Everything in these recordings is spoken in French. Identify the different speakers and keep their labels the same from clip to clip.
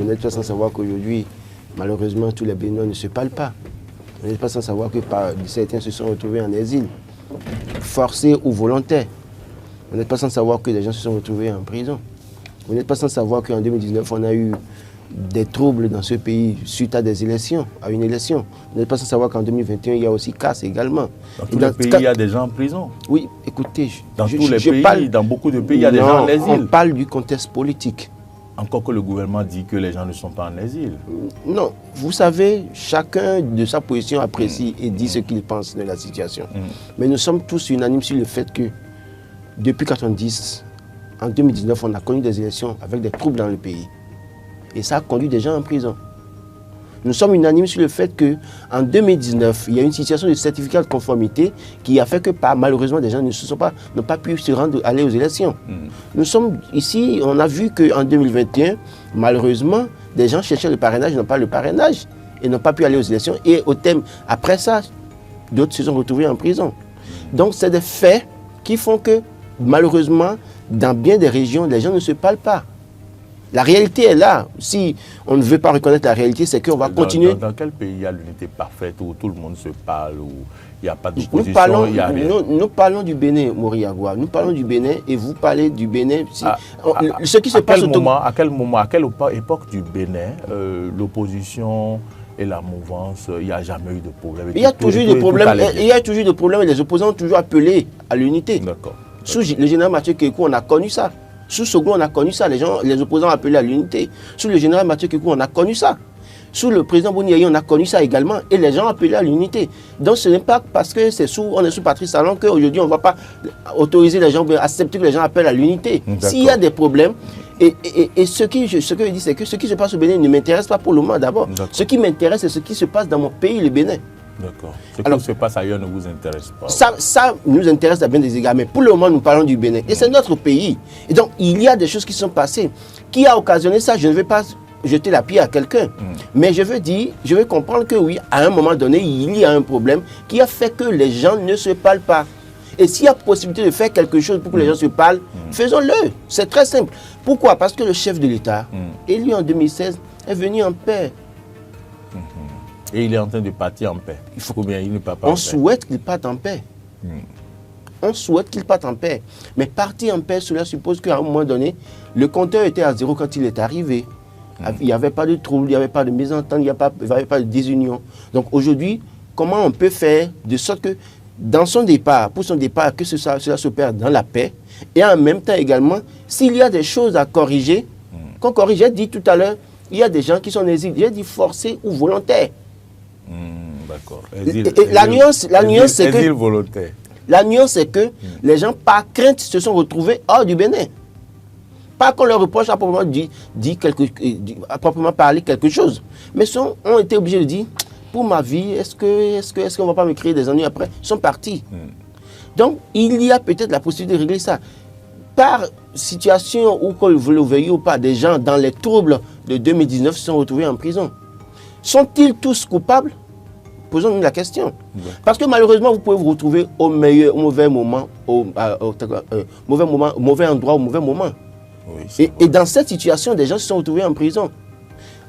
Speaker 1: n'êtes pas sans savoir qu'aujourd'hui, malheureusement, tous les Béninois ne se parlent pas. Vous n'êtes pas sans savoir que certains se sont retrouvés en exil, forcés ou volontaires. Vous n'êtes pas sans savoir que des gens se sont retrouvés en prison. Vous n'êtes pas sans savoir qu'en 2019, on a eu des troubles dans ce pays suite à des élections, à une élection. Vous n'êtes pas sans savoir qu'en 2021, il y a aussi casse également.
Speaker 2: Dans tous les pays, il y a des gens en prison.
Speaker 1: Oui, écoutez,
Speaker 2: dans beaucoup de pays, il y a des gens en exil.
Speaker 1: On parle du contexte politique.
Speaker 2: Encore que le gouvernement dit que les gens ne sont pas en exil.
Speaker 1: Non, vous savez, chacun de sa position apprécie et dit ce qu'il pense de la situation. Mais nous sommes tous unanimes sur le fait que depuis 1990, en 2019, on a connu des élections avec des troubles dans le pays. Et ça a conduit des gens en prison. Nous sommes unanimes sur le fait qu'en 2019, il y a une situation de certificat de conformité qui a fait que malheureusement des gens n'ont pas pu se rendre, aller aux élections. Nous sommes ici, on a vu qu'en 2021, malheureusement, des gens cherchaient le parrainage, n'ont pas le parrainage et n'ont pas pu aller aux élections. Et au thème, après ça, d'autres se sont retrouvés en prison. Donc c'est des faits qui font que malheureusement, dans bien des régions, les gens ne se parlent pas. La réalité est là. Si on ne veut pas reconnaître la réalité, c'est qu'on va continuer.
Speaker 2: Dans quel pays il y a l'unité parfaite, où tout le monde se parle, où il n'y a pas d'opposition, il y a rien?
Speaker 1: Nous parlons du Bénin, Moriagua. Nous parlons du Bénin et vous parlez du Bénin. Ce qui se passe
Speaker 2: à quelle époque du Bénin, l'opposition et la mouvance, il n'y a jamais eu de problème?
Speaker 1: Il y a toujours eu des problèmes et les opposants ont toujours appelé à l'unité. D'accord. Sous le général Mathieu Kékou, on a connu ça. Sous Soglo, on a connu ça. Les opposants appelaient à l'unité. Sous le général Mathieu Kékou, on a connu ça. Sous le président Bouniaï, on a connu ça également. Et les gens appelaient à l'unité. Donc ce n'est pas parce que on est sous Patrice Talon qu'aujourd'hui on ne va pas autoriser les gens, accepter que les gens appellent à l'unité. S'il y a des problèmes, et ce que je dis, c'est que ce qui se passe au Bénin ne m'intéresse pas pour le moment d'abord. Ce qui m'intéresse, c'est ce qui se passe dans mon pays, le Bénin.
Speaker 2: D'accord. Ce qui se passe ailleurs ne vous intéresse pas?
Speaker 1: Ça nous intéresse à bien des égards, mais pour le moment, nous parlons du Bénin. Et c'est notre pays. Et donc, il y a des choses qui sont passées. Qui a occasionné ça? Je ne vais pas jeter la pierre à quelqu'un. Mais je veux comprendre que oui, à un moment donné, il y a un problème qui a fait que les gens ne se parlent pas. Et s'il y a possibilité de faire quelque chose pour que les gens se parlent, faisons-le. C'est très simple. Pourquoi? Parce que le chef de l'État, élu en 2016, est venu en paix.
Speaker 2: Et il est en train de partir en paix. Il faut combien il ne part pas
Speaker 1: en paix. On souhaite qu'il parte en paix. On souhaite qu'il parte en paix. Mais partir en paix, cela suppose qu'à un moment donné, le compteur était à zéro quand il est arrivé. Il n'y avait pas de trouble, il n'y avait pas de mésentente, il n'y avait pas de désunion. Donc aujourd'hui, comment on peut faire de sorte que dans son départ, pour son départ, que cela se perde dans la paix, et en même temps également, s'il y a des choses à corriger, qu'on corrige. J'ai dit tout à l'heure, il y a des gens qui sont en exil, j'ai dit forcés ou volontaires.
Speaker 2: D'accord.
Speaker 1: La nuance, c'est que
Speaker 2: volontaire.
Speaker 1: La nuance, c'est que les gens, par crainte, se sont retrouvés hors du Bénin. Pas qu'on leur reproche à proprement parler quelque chose, mais ont été obligés de dire, pour ma vie, est-ce qu'on ne va pas me créer des ennuis après? Ils sont partis. Donc, il y a peut-être la possibilité de régler ça. Par situation où, que vous le voyez ou pas, des gens dans les troubles de 2019 se sont retrouvés en prison. Sont-ils tous coupables? Posons-nous la question. Parce que malheureusement, vous pouvez vous retrouver au mauvais moment, mauvais endroit, au mauvais moment. Oui, et dans cette situation, des gens se sont retrouvés en prison.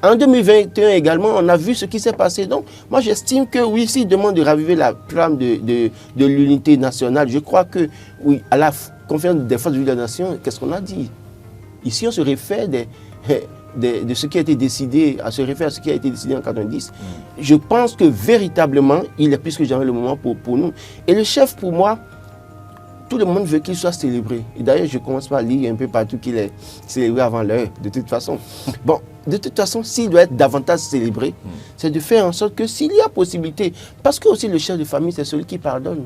Speaker 1: En 2021 également, on a vu ce qui s'est passé. Donc, moi, j'estime que oui, s'il demande de raviver la flamme de l'unité nationale, je crois que, oui, à la conférence des forces de la nation, qu'est-ce qu'on a dit? Ici, on se réfère de ce qui a été décidé, à se référer à ce qui a été décidé en 1990. Je pense que véritablement, il est plus que jamais le moment pour nous. Et le chef, pour moi, tout le monde veut qu'il soit célébré. Et d'ailleurs, je commence par lire un peu partout qu'il est célébré avant l'heure, de toute façon. Bon, de toute façon, s'il doit être davantage célébré, c'est de faire en sorte que s'il y a possibilité, parce que aussi le chef de famille, c'est celui qui pardonne,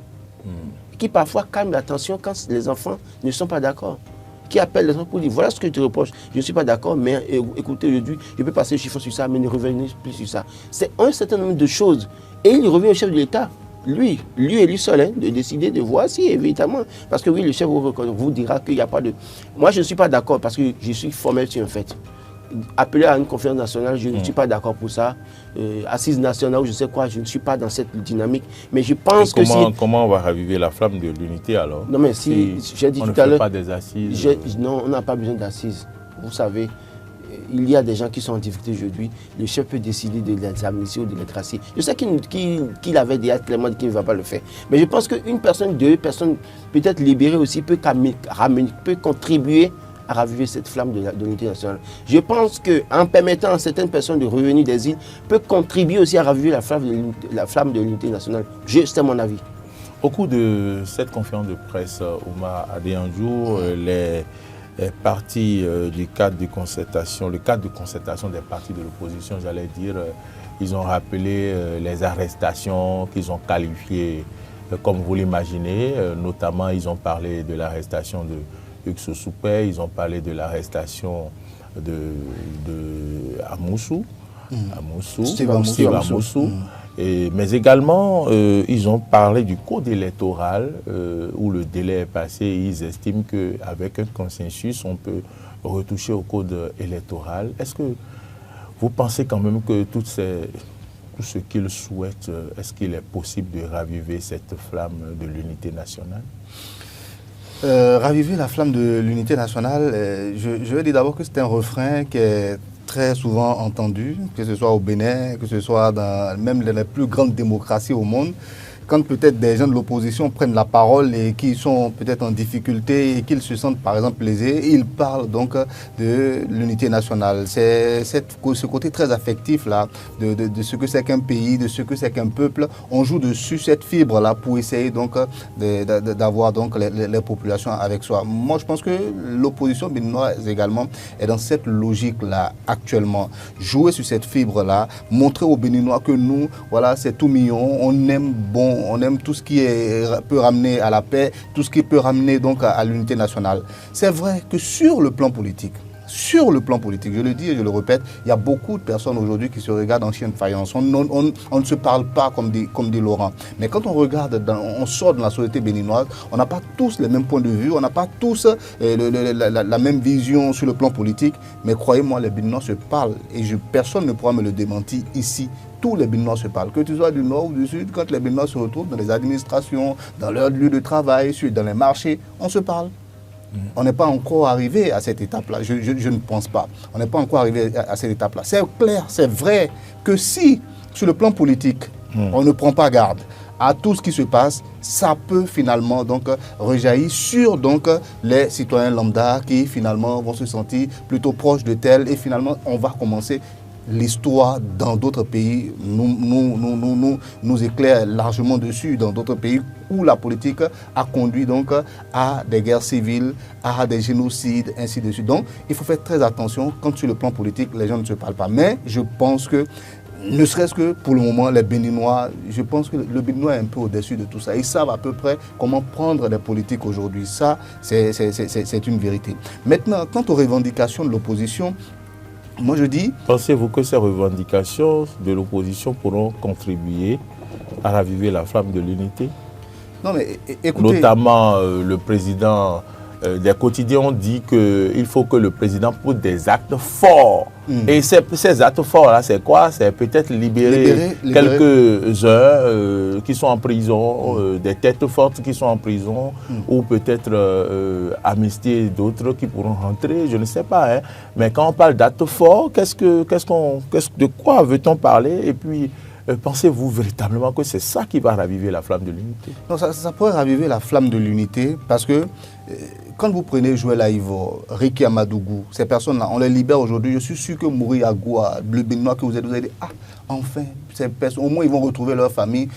Speaker 1: qui parfois calme la tension quand les enfants ne sont pas d'accord, qui appelle les enfants pour dire, voilà ce que je te reproche, je ne suis pas d'accord, mais écoutez, aujourd'hui, je peux passer le chiffon sur ça, mais ne revenez plus sur ça. C'est un certain nombre de choses. Et il revient au chef de l'État. Lui et lui seul, de décider de voir si, évidemment, parce que oui, le chef vous dira qu'il n'y a pas de... Moi, je ne suis pas d'accord parce que je suis formel sur un fait. Appeler à une conférence nationale, je ne suis pas d'accord pour ça. Assise nationale ou je sais quoi, je ne suis pas dans cette dynamique. Mais je pense que
Speaker 2: comment on va raviver la flamme de l'unité alors?
Speaker 1: Non, mais si j'ai dit tout à l'heure...
Speaker 2: On ne fait pas des assises.
Speaker 1: Non, on n'a pas besoin d'assises. Vous savez, il y a des gens qui sont en difficulté aujourd'hui, le chef peut décider de les amnistier ou de les tracer. Je sais qu'il avait déjà clairement dit qu'il ne va pas le faire. Mais je pense qu'une personne, deux personnes peut-être libérées aussi peut contribuer à raviver cette flamme de l'unité nationale. Je pense qu'en permettant à certaines personnes de revenir des îles, peut contribuer aussi à raviver la flamme de l'unité nationale. C'est mon avis.
Speaker 2: Au cours de cette conférence de presse, Oumar Adé, un jour, les partis du cadre de concertation, le cadre de concertation des partis de l'opposition, j'allais dire, ils ont rappelé les arrestations qu'ils ont qualifiées comme vous l'imaginez. Notamment, ils ont parlé de l'arrestation de Hugues Soupé, ils ont parlé de l'arrestation de Amoussou,
Speaker 1: Steve Amoussou.
Speaker 2: Mais également, ils ont parlé du code électoral où le délai est passé. Ils estiment qu'avec un consensus, on peut retoucher au code électoral. Est-ce que vous pensez quand même que tout ce qu'ils souhaitent, est-ce qu'il est possible de raviver cette flamme de l'unité nationale?
Speaker 3: Raviver la flamme de l'unité nationale, je vais dire d'abord que c'est un refrain qui est très souvent entendu, que ce soit au Bénin, que ce soit dans même les plus grandes démocraties au monde. Quand peut-être des gens de l'opposition prennent la parole et qui sont peut-être en difficulté et qu'ils se sentent par exemple lésés, ils parlent donc de l'unité nationale. C'est ce côté très affectif là, de ce que c'est qu'un pays, de ce que c'est qu'un peuple. On joue dessus cette fibre là pour essayer donc d'avoir donc les populations avec soi. Moi je pense que l'opposition béninoise également est dans cette logique là actuellement. Jouer sur cette fibre là, montrer aux Béninois que nous, voilà, c'est tout mignon, on aime tout ce qui peut ramener à la paix, tout ce qui peut ramener donc à l'unité nationale. C'est vrai que sur le plan politique, je le dis et je le répète, il y a beaucoup de personnes aujourd'hui qui se regardent en chien de faïence. On ne se parle pas comme dit Laurent. Mais quand on regarde, on sort de la société béninoise, on n'a pas tous les mêmes points de vue, on n'a pas tous la même vision sur le plan politique. Mais croyez-moi, les Béninois se parlent et personne ne pourra me le démentir ici. Tous les Béninois se parlent, que tu sois du nord ou du sud, quand les Béninois se retrouvent dans les administrations, dans leur lieu de travail, dans les marchés, on se parle. On n'est pas encore arrivé à cette étape-là, je ne pense pas. On n'est pas encore arrivé à cette étape-là. C'est clair, c'est vrai que si, sur le plan politique, on ne prend pas garde à tout ce qui se passe, ça peut finalement donc rejaillir sur donc les citoyens lambda qui finalement vont se sentir plutôt proches de tel et finalement on va commencer. L'histoire dans d'autres pays nous éclaire largement dessus, dans d'autres pays où la politique a conduit donc à des guerres civiles, à des génocides, ainsi de suite. Donc, il faut faire très attention quand sur le plan politique, les gens ne se parlent pas. Mais je pense que, ne serait-ce que pour le moment, les Béninois, je pense que le Béninois est un peu au-dessus de tout ça. Ils savent à peu près comment prendre les politiques aujourd'hui. Ça, c'est une vérité. Maintenant, quant aux revendications de l'opposition, moi je dis...
Speaker 2: Pensez-vous que ces revendications de l'opposition pourront contribuer à raviver la flamme de l'unité?
Speaker 3: Non mais écoutez...
Speaker 2: Notamment le président des quotidiens ont dit qu'il faut que le président pose des actes forts. Et ces actes forts-là, c'est quoi? C'est peut-être libérer quelques-uns qui sont en prison, des têtes fortes qui sont en prison, ou peut-être amnistier d'autres qui pourront rentrer, je ne sais pas. Hein. Mais quand on parle d'actes forts, de quoi veut-on parler? Et puis, pensez-vous véritablement que c'est ça qui va raviver la flamme de l'unité?
Speaker 3: Non, ça pourrait raviver la flamme de l'unité parce que quand vous prenez Joël Aïvo, Ricky Amadougou, ces personnes-là, on les libère aujourd'hui. Je suis sûr que Mouri Agoua, le Béninois que vous allez dire, enfin, ces personnes, au moins ils vont retrouver leur famille.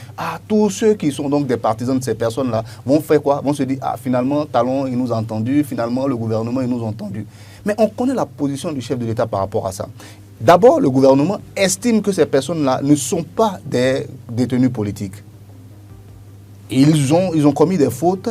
Speaker 3: Tous ceux qui sont donc des partisans de ces personnes-là vont faire quoi? Vont se dire, finalement, Talon, il nous a entendus, finalement, le gouvernement, il nous a entendus. Mais on connaît la position du chef de l'État par rapport à ça. D'abord, le gouvernement estime que ces personnes-là ne sont pas des détenus politiques. Ils ont commis des fautes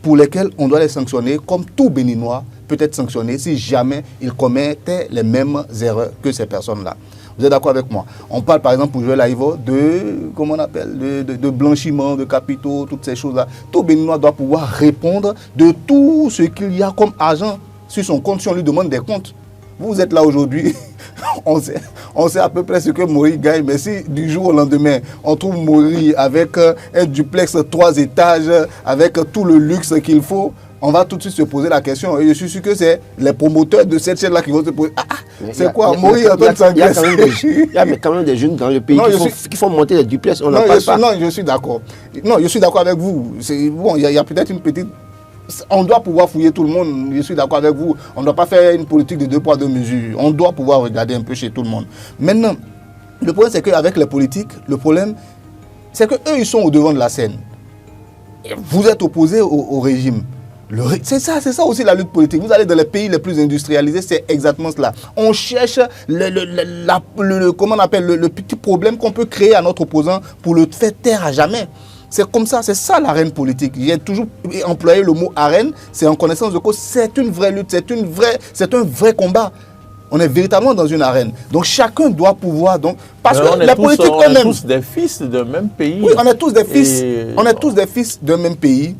Speaker 3: pour lesquelles on doit les sanctionner, comme tout Béninois peut être sanctionné si jamais il commettait les mêmes erreurs que ces personnes-là. Vous êtes d'accord avec moi? On parle par exemple pour Joël Aïvo de blanchiment de capitaux, toutes ces choses-là. Tout Béninois doit pouvoir répondre de tout ce qu'il y a comme argent sur son compte si on lui demande des comptes. Vous êtes là aujourd'hui, on sait à peu près ce que Mori gagne, mais si du jour au lendemain, on trouve Mori avec un duplex 3 étages, avec tout le luxe qu'il faut, on va tout de suite se poser la question. Et je suis sûr que c'est les promoteurs de cette chaîne-là qui vont se poser, C'est quoi? Mourir en train de s'engraisser.
Speaker 1: Il y a quand même des jeunes dans le pays qui font monter les duplex. On n'en parle pas.
Speaker 3: Non, je suis d'accord. Non, je suis d'accord avec vous. Bon, il y a peut-être une petite... On doit pouvoir fouiller tout le monde, je suis d'accord avec vous. On ne doit pas faire une politique de 2 poids 2 mesures. On doit pouvoir regarder un peu chez tout le monde. Maintenant, le problème c'est qu'avec les politiques, le problème c'est qu'eux ils sont au devant de la scène. Et vous êtes opposés au régime. C'est ça aussi la lutte politique. Vous allez dans les pays les plus industrialisés, c'est exactement cela. On cherche comment on appelle, le petit problème qu'on peut créer à notre opposant pour le faire taire à jamais. C'est comme ça, c'est ça l'arène politique. J'ai toujours employé le mot arène, c'est en connaissance de cause, c'est une vraie lutte, c'est un vrai combat. On est véritablement dans une arène. Donc chacun doit pouvoir... parce que la politique eux-mêmes...
Speaker 2: On est tous des fils d'un même pays.
Speaker 3: Oui, on est tous des fils. On est tous des fils d'un même pays.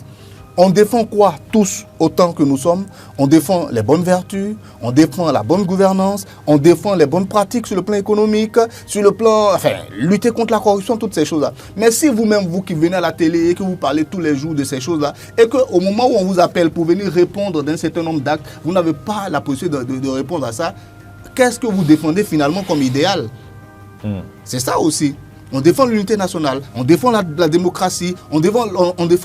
Speaker 3: On défend quoi? Tous, autant que nous sommes. On défend les bonnes vertus, on défend la bonne gouvernance, on défend les bonnes pratiques sur le plan économique, sur le plan... Enfin, lutter contre la corruption, toutes ces choses-là. Mais si vous-même, vous qui venez à la télé et que vous parlez tous les jours de ces choses-là, et qu'au moment où on vous appelle pour venir répondre d'un certain nombre d'actes, vous n'avez pas la possibilité de répondre à ça, qu'est-ce que vous défendez finalement comme idéal? C'est ça aussi. On défend l'unité nationale, on défend la démocratie, on défend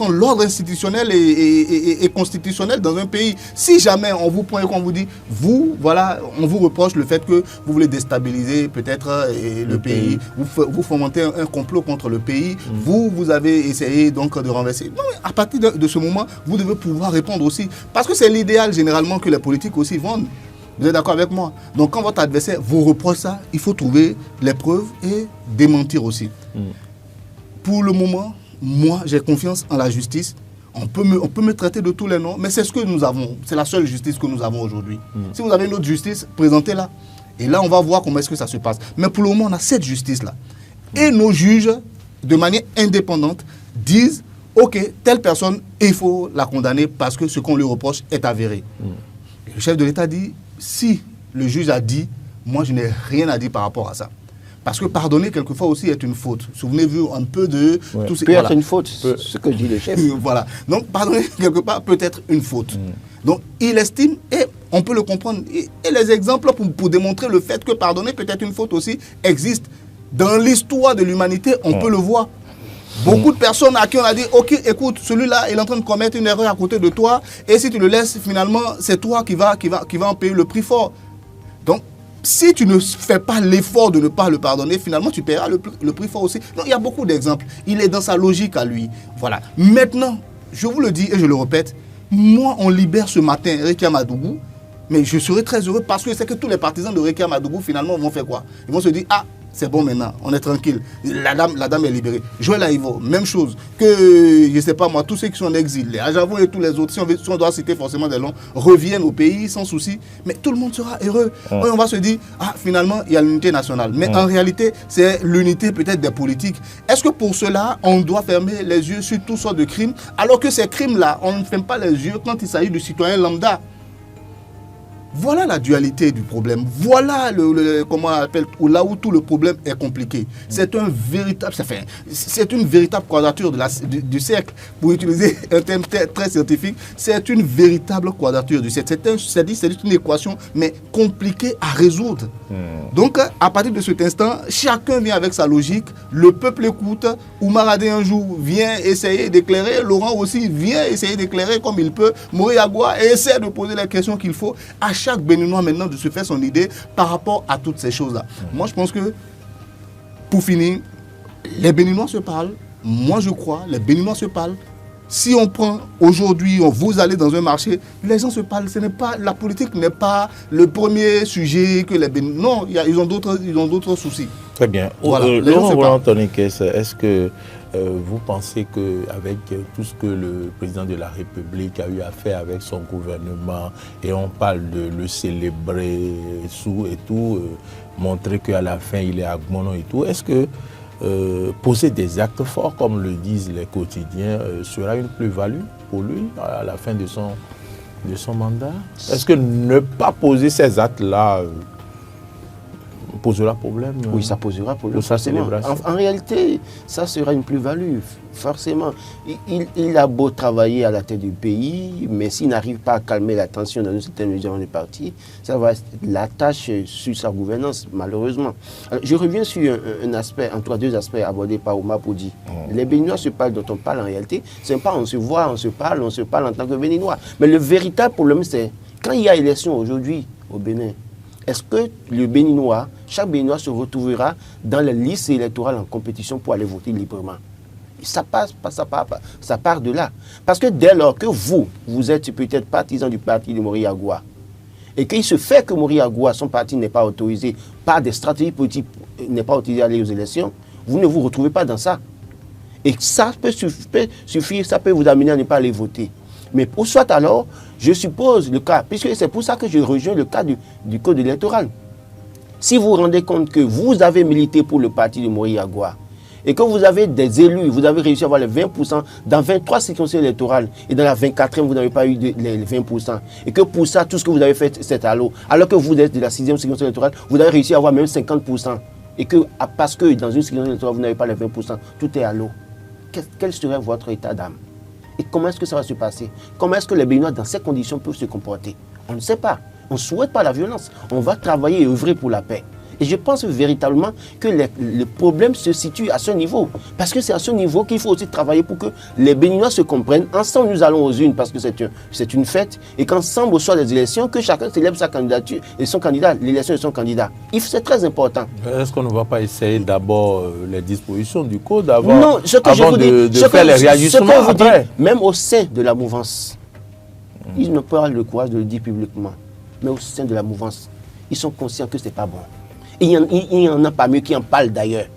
Speaker 3: l'ordre institutionnel et constitutionnel dans un pays. Si jamais on vous prend et qu'on vous dit, on vous reproche le fait que vous voulez déstabiliser peut-être le pays, vous fomentez un complot contre le pays, vous avez essayé donc de renverser. Non, mais à partir de ce moment, vous devez pouvoir répondre aussi. Parce que c'est l'idéal généralement que les politiques aussi vendent. Vous êtes d'accord avec moi? Donc quand votre adversaire vous reproche ça, il faut trouver les preuves et démentir aussi. Pour le moment, moi j'ai confiance en la justice. On peut me traiter de tous les noms, mais c'est ce que nous avons. C'est la seule justice que nous avons aujourd'hui. Si vous avez une autre justice, présentez-la. Et là, on va voir comment est-ce que ça se passe. Mais pour le moment, on a cette justice-là. Et nos juges, de manière indépendante, disent, ok, telle personne, il faut la condamner parce que ce qu'on lui reproche est avéré. Le chef de l'État dit, si le juge a dit, moi je n'ai rien à dire par rapport à ça. Parce que pardonner quelquefois aussi est une faute. Souvenez-vous un peu de...
Speaker 1: Tout peut être une faute, ce que dit le chef.
Speaker 3: Voilà. Donc pardonner quelque part peut être une faute. Donc il estime, et on peut le comprendre, et les exemples pour démontrer le fait que pardonner peut être une faute aussi existent. Dans l'histoire de l'humanité, on peut le voir. Beaucoup de personnes à qui on a dit, ok, écoute, celui-là, il est en train de commettre une erreur à côté de toi, et si tu le laisses, finalement, c'est toi qui va en payer le prix fort. Donc, si tu ne fais pas l'effort de ne pas le pardonner, finalement, tu paieras le prix fort aussi. Donc, il y a beaucoup d'exemples. Il est dans sa logique à lui. Voilà. Maintenant, je vous le dis et je le répète, moi, on libère ce matin Rekia Madougou, mais je serai très heureux parce que c'est que tous les partisans de Rekia Madougou, finalement, vont faire quoi? Ils vont se dire, ah, c'est bon maintenant, on est tranquille. La dame est libérée. Joël Aïvo, même chose. Que, je ne sais pas moi, tous ceux qui sont en exil, les Ajavo et tous les autres, si on doit citer forcément des noms, reviennent au pays sans souci. Mais tout le monde sera heureux. Et on va se dire, ah, finalement, il y a l'unité nationale. Mais en réalité, c'est l'unité peut-être des politiques. Est-ce que pour cela, on doit fermer les yeux sur toutes sortes de crimes, alors que ces crimes-là, on ne ferme pas les yeux quand il s'agit de citoyens lambda? Voilà la dualité du problème. Voilà comment on appelle, là où tout le problème est compliqué. C'est une véritable quadrature du cercle. Pour utiliser un terme très scientifique, c'est une véritable quadrature du cercle. C'est une équation, mais compliquée à résoudre. Donc, à partir de cet instant, chacun vient avec sa logique. Le peuple écoute. Oumar Adé un jour vient essayer d'éclairer. Laurent aussi vient essayer d'éclairer comme il peut. Mouyagua essaie de poser les questions qu'il faut. À chaque Béninois maintenant de se faire son idée par rapport à toutes ces choses-là. Moi, je pense que, pour finir, les Béninois se parlent. Moi, je crois, les Béninois se parlent. Si on prend aujourd'hui, vous allez dans un marché, les gens se parlent. La politique n'est pas le premier sujet que les Béninois... Non, ils ont d'autres soucis.
Speaker 2: Très bien.
Speaker 3: Voilà,
Speaker 2: Laurent Anthony Kess, est-ce que vous pensez qu'avec tout ce que le président de la République a eu à faire avec son gouvernement, et on parle de le célébrer et tout, montrer qu'à la fin il est à Gmono et tout, est-ce que poser des actes forts, comme le disent les quotidiens, sera une plus-value pour lui à la fin de son mandat? Est-ce que ne pas poser ces actes-là posera problème.
Speaker 1: Oui, ça posera problème.
Speaker 2: Pour sa célébration.
Speaker 1: En réalité, ça sera une plus-value, forcément. Il a beau travailler à la tête du pays, mais s'il n'arrive pas à calmer la tension dans une certaine mesure du parti, ça va être la tâche sur sa gouvernance, malheureusement. Alors, je reviens sur un aspect, en tout cas 2 aspects abordés par Omar Poudi. Les Béninois se parlent, dont on parle en réalité, c'est pas on se voit, on se parle en tant que Béninois. Mais le véritable problème, c'est quand il y a élection aujourd'hui au Bénin, est-ce que le Béninois, chaque Béninois se retrouvera dans la liste électorale en compétition pour aller voter librement? Ça part de là. Parce que dès lors que vous êtes peut-être partisan du parti de Mori Agua, et qu'il se fait que Mori Agua, son parti n'est pas autorisé, par des stratégies politiques, n'est pas autorisé à aller aux élections, vous ne vous retrouvez pas dans ça. Et ça peut suffire, ça peut vous amener à ne pas aller voter. Mais pour soit alors, je suppose le cas, puisque c'est pour ça que je rejoins le cas du code électoral. Si vous vous rendez compte que vous avez milité pour le parti de Mori Agua et que vous avez des élus, vous avez réussi à avoir les 20% dans 23 circonscriptions électorales et dans la 24e, vous n'avez pas eu les 20%. Et que pour ça, tout ce que vous avez fait, c'est à l'eau. Alors que vous êtes de la 6e circonscription électorale, vous avez réussi à avoir même 50%. Et que parce que dans une circonscription électorale, vous n'avez pas les 20%, tout est à l'eau. Quel serait votre état d'âme? Et comment est-ce que ça va se passer? Comment est-ce que les Béninois, dans ces conditions, peuvent se comporter? On ne sait pas. On ne souhaite pas la violence. On va travailler et œuvrer pour la paix. Et je pense véritablement que le problème se situe à ce niveau. Parce que c'est à ce niveau qu'il faut aussi travailler pour que les Béninois se comprennent. Ensemble, nous allons aux urnes parce que c'est une fête. Et qu'ensemble, au soir des élections, que chacun célèbre sa candidature et son candidat, l'élection de son candidat. C'est très important.
Speaker 2: Est-ce qu'on ne va pas essayer d'abord les dispositions du code avant,
Speaker 1: non, ce que
Speaker 2: avant de faire les réajustements après?
Speaker 1: Même au sein de la mouvance, ils n'ont pas le courage de le dire publiquement. Mais au sein de la mouvance, ils sont conscients que ce n'est pas bon. Il n'y en a pas mieux qui en parlent d'ailleurs.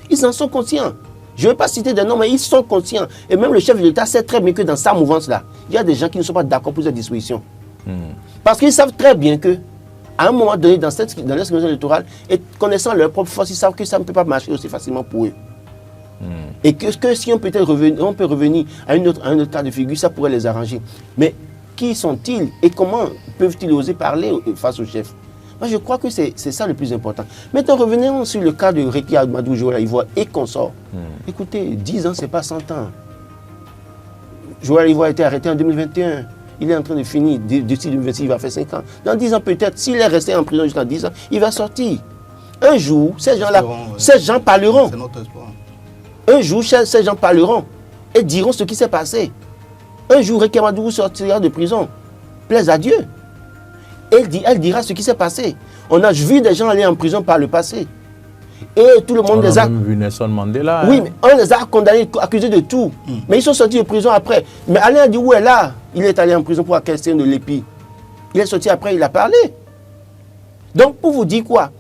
Speaker 1: Ils en sont conscients. Je ne vais pas citer de noms, mais ils sont conscients. Et même le chef de l'État sait très bien que dans sa mouvance-là, il y a des gens qui ne sont pas d'accord pour cette disposition. Parce qu'ils savent très bien que, à un moment donné, dans la circonscription électorale, et connaissant leur propre force, ils savent que ça ne peut pas marcher aussi facilement pour eux. Et que si on peut revenir à un autre cas de figure, ça pourrait les arranger. Mais qui sont-ils et comment peuvent-ils oser parler face au chef? Moi, je crois que c'est ça le plus important. Maintenant, revenons sur le cas de Réki Amadou Joël Ivoire et consorts. Écoutez, 10 ans, ce n'est pas 100 ans. Joël Ivoire a été arrêté en 2021. Il est en train de finir. D'ici 2026, il va faire 5 ans. Dans 10 ans, peut-être, s'il est resté en prison jusqu'à 10 ans, il va sortir. Un jour, ces gens parleront.
Speaker 3: C'est notre espoir.
Speaker 1: Un jour, ces gens parleront et diront ce qui s'est passé. Un jour, Réki Amadou sortira de prison. Plaise à Dieu. Elle dira ce qui s'est passé. On a vu des gens aller en prison par le passé. Et tout le monde les a...
Speaker 2: On a même vu Nelson Mandela.
Speaker 1: Oui, mais on les a condamnés, accusés de tout. Mais ils sont sortis de prison après. Mais Alain a dit où est là? Il est allé en prison pour la question de l'épi. Il est sorti après, il a parlé. Donc, pour vous dire quoi?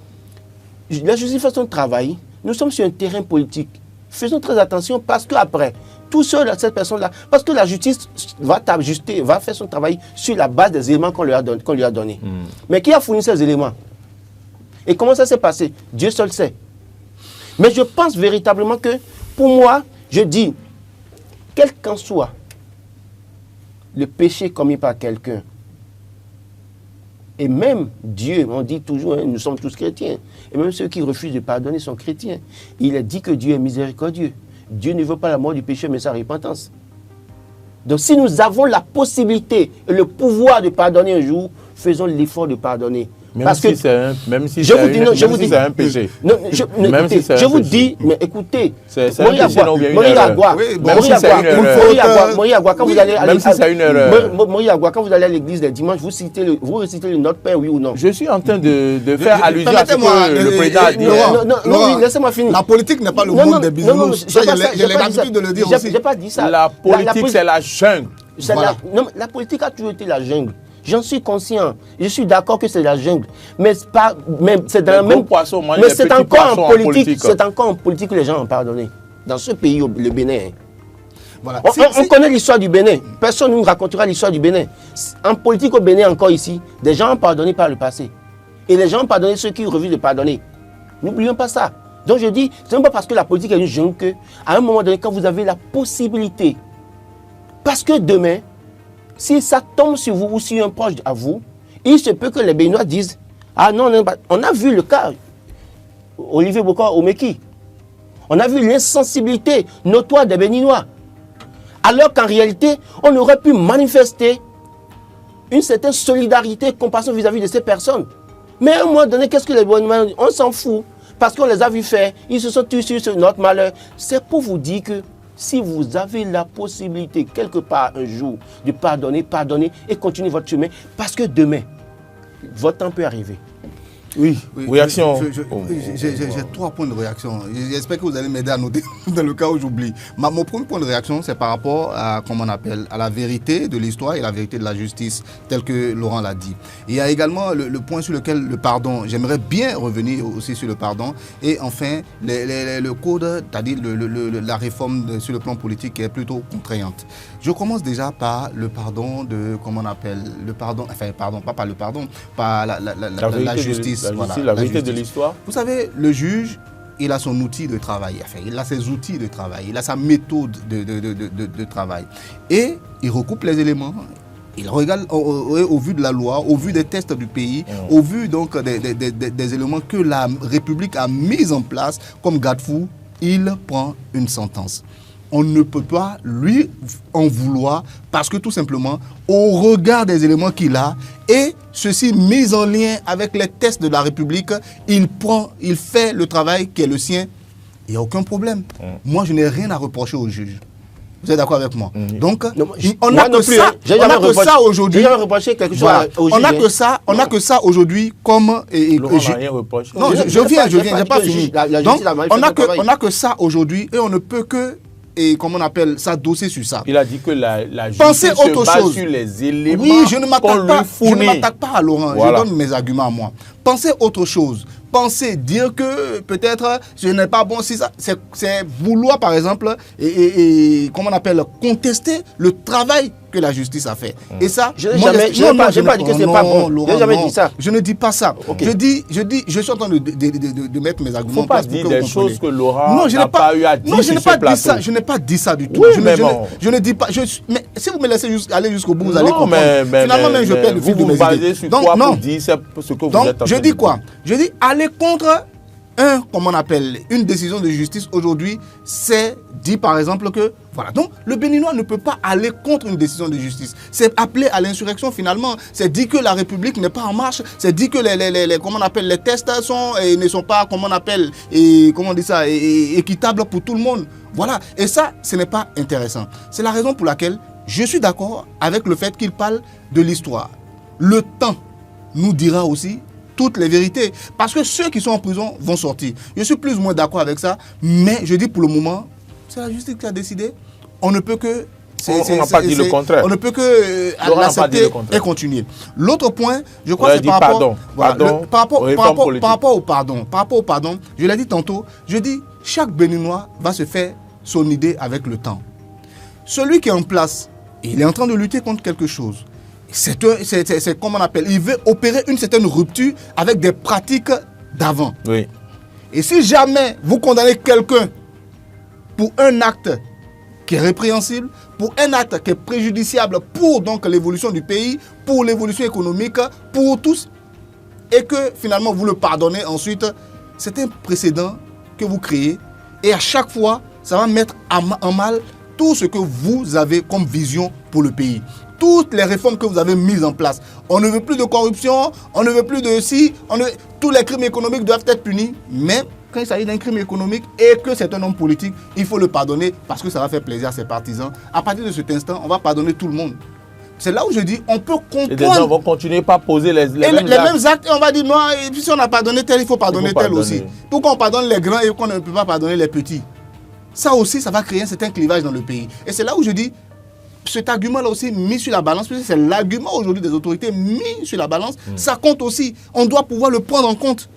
Speaker 1: La justice fait son travail. Nous sommes sur un terrain politique. Faisons très attention parce qu'après, tout seul, cette personne-là, parce que la justice va faire son travail sur la base des éléments qu'on lui a donnés. Mais qui a fourni ces éléments? Et comment ça s'est passé? Dieu seul sait. Mais je pense véritablement que, pour moi, je dis, quel qu'en soit le péché commis par quelqu'un, et même Dieu, on dit toujours, nous sommes tous chrétiens, et même ceux qui refusent de pardonner sont chrétiens. Il est dit que Dieu est miséricordieux. Dieu ne veut pas la mort du péché, mais sa repentance. Donc si nous avons la possibilité et le pouvoir de pardonner un jour, faisons l'effort de pardonner.
Speaker 2: Même si c'est un péché.
Speaker 1: Je vous dis, mais écoutez, quand vous allez à l'église les dimanches, vous récitez le Notre Père, oui ou non?
Speaker 2: Je suis en train de faire allusion à ce que le président a dit.
Speaker 1: Non, laissez-moi finir.
Speaker 3: La politique n'est pas le monde des bisounours. J'ai l'habitude de le dire aussi.
Speaker 1: J'ai pas dit ça.
Speaker 2: La politique, c'est la jungle.
Speaker 1: La politique a toujours été la jungle. J'en suis conscient. Je suis d'accord que c'est la jungle. Mais c'est dans la même... Mais c'est encore en politique. C'est encore en politique que les gens ont pardonné. Dans ce pays, le Bénin. Voilà. On connaît l'histoire du Bénin. Personne ne nous racontera l'histoire du Bénin. En politique au Bénin, encore ici, des gens ont pardonné par le passé. Et les gens ont pardonné ceux qui refusent de pardonner. N'oublions pas ça. Donc je dis, ce n'est pas parce que la politique est une jungle qu'à un moment donné, quand vous avez la possibilité, parce que demain, si ça tombe sur vous ou sur un proche à vous, il se peut que les Béninois disent, ah non, on a vu le cas. Olivier Bokar Omeki. On a vu l'insensibilité notoire des Béninois. Alors qu'en réalité, on aurait pu manifester une certaine solidarité, compassion vis-à-vis de ces personnes. Mais à un moment donné, qu'est-ce que les Béninois, on s'en fout. Parce qu'on les a vus faire, ils se sont tués sur notre malheur. C'est pour vous dire que si vous avez la possibilité, quelque part un jour, de pardonner, pardonnez et continuez votre chemin. Parce que demain, votre temps peut arriver.
Speaker 2: Oui, réaction.
Speaker 3: J'ai 3 points de réaction. J'espère que vous allez m'aider à noter dans le cas où j'oublie. Mon premier point de réaction, c'est par rapport à, comment on appelle, à la vérité de l'histoire et la vérité de la justice, tel que Laurent l'a dit. Il y a également le point sur lequel le pardon, j'aimerais bien revenir aussi sur le pardon. Et enfin, le code, c'est-à-dire la réforme sur le plan politique qui est plutôt contraignante. Je commence déjà par le pardon de, comment on appelle, le pardon, enfin, pardon, pas par le pardon, par la justice.
Speaker 2: La vérité de l'histoire.
Speaker 3: Vous savez, le juge, il a son outil de travail. Enfin, il a ses outils de travail. Il a sa méthode de travail. Et il recoupe les éléments. Il regarde au vu de la loi, au vu des tests du pays, au vu donc des éléments que la République a mis en place comme garde-fou, il prend une sentence. On ne peut pas lui en vouloir parce que tout simplement, au regard des éléments qu'il a et ceci mis en lien avec les tests de la République, il fait le travail qui est le sien. Il n'y a aucun problème. Moi, je n'ai rien à reprocher au juge. Vous êtes d'accord avec moi? Donc, on n'a que ça aujourd'hui.
Speaker 1: J'ai jamais reproché quelque chose au juge.
Speaker 3: On n'a que ça aujourd'hui comme...
Speaker 2: Laurent n'a rien reproché.
Speaker 3: Non, je viens, je n'ai pas fini. Donc, on n'a que ça aujourd'hui et on ne peut que... Et comment on appelle ça, dossier sur ça.
Speaker 2: Il a dit que la justice se base sur les éléments.
Speaker 3: Oui, je ne m'attaque pas à Laurent. Voilà. Je donne mes arguments à moi. Pensez autre chose. Pensez dire que peut-être ce n'est pas bon si ça. C'est vouloir par exemple et comment on appelle contester le travail que la justice a fait. Et ça,
Speaker 1: je n'ai pas dit que c'est pas bon. Je n'ai jamais dit ça.
Speaker 3: Je ne dis pas ça. Okay. Je suis en train de mettre mes arguments.
Speaker 2: Il ne faut pas dire des choses que Laurent n'a pas eu à dire.
Speaker 3: Non, je n'ai pas dit ça. Je n'ai pas dit ça du tout.
Speaker 2: Oui,
Speaker 3: je ne dis pas. Mais si vous me laissez aller jusqu'au bout, vous allez comprendre. Finalement, même je perds le fil de mes idées.
Speaker 2: Vous basez sur quoi pour dire ce que vous êtes en train de dire.
Speaker 3: Je dis quoi? Je dis aller contre comment on appelle, une décision de justice aujourd'hui, c'est dit par exemple que, voilà, donc le Béninois ne peut pas aller contre une décision de justice. C'est appelé à l'insurrection finalement. C'est dit que la République n'est pas en marche. C'est dit que comment on appelle, les tests ne sont pas, comment on appelle, comment on dit ça, équitables pour tout le monde. Voilà. Et ça, ce n'est pas intéressant. C'est la raison pour laquelle je suis d'accord avec le fait qu'il parle de l'histoire. Le temps nous dira aussi toutes les vérités. Parce que ceux qui sont en prison vont sortir. Je suis plus ou moins d'accord avec ça. Mais je dis pour le moment, c'est la justice qui a décidé. On ne peut que...
Speaker 2: On n'a pas dit le contraire.
Speaker 3: On ne peut que l'accepter et continuer. L'autre point, je crois que c'est par rapport au pardon. Je l'ai dit tantôt, je dis, chaque Béninois va se faire son idée avec le temps. Celui qui est en place, il est en train de lutter contre quelque chose. C'est comme on appelle, il veut opérer une certaine rupture avec des pratiques d'avant.
Speaker 2: Oui.
Speaker 3: Et si jamais vous condamnez quelqu'un pour un acte qui est répréhensible, pour un acte qui est préjudiciable pour donc l'évolution du pays, pour l'évolution économique, pour tous, et que finalement vous le pardonnez ensuite, c'est un précédent que vous créez. Et à chaque fois, ça va mettre en mal tout ce que vous avez comme vision pour le pays. Toutes les réformes que vous avez mises en place. On ne veut plus de corruption, on ne veut plus de tous les crimes économiques doivent être punis. Mais quand il s'agit d'un crime économique et que c'est un homme politique, il faut le pardonner parce que ça va faire plaisir à ses partisans. À partir de cet instant, on va pardonner tout le monde. C'est là où je dis, on peut comprendre. Et
Speaker 2: des gens vont continuer par poser les mêmes
Speaker 3: actes. Et on va dire, non, et puis si on a pardonné tel, il faut pardonner tel aussi. Pourquoi on pardonne les grands et qu'on ne peut pas pardonner les petits? Ça aussi, ça va créer un certain clivage dans le pays. Et c'est là où je dis, cet argument-là aussi mis sur la balance, parce que c'est l'argument aujourd'hui des autorités mis sur la balance, ça compte aussi. On doit pouvoir le prendre en compte.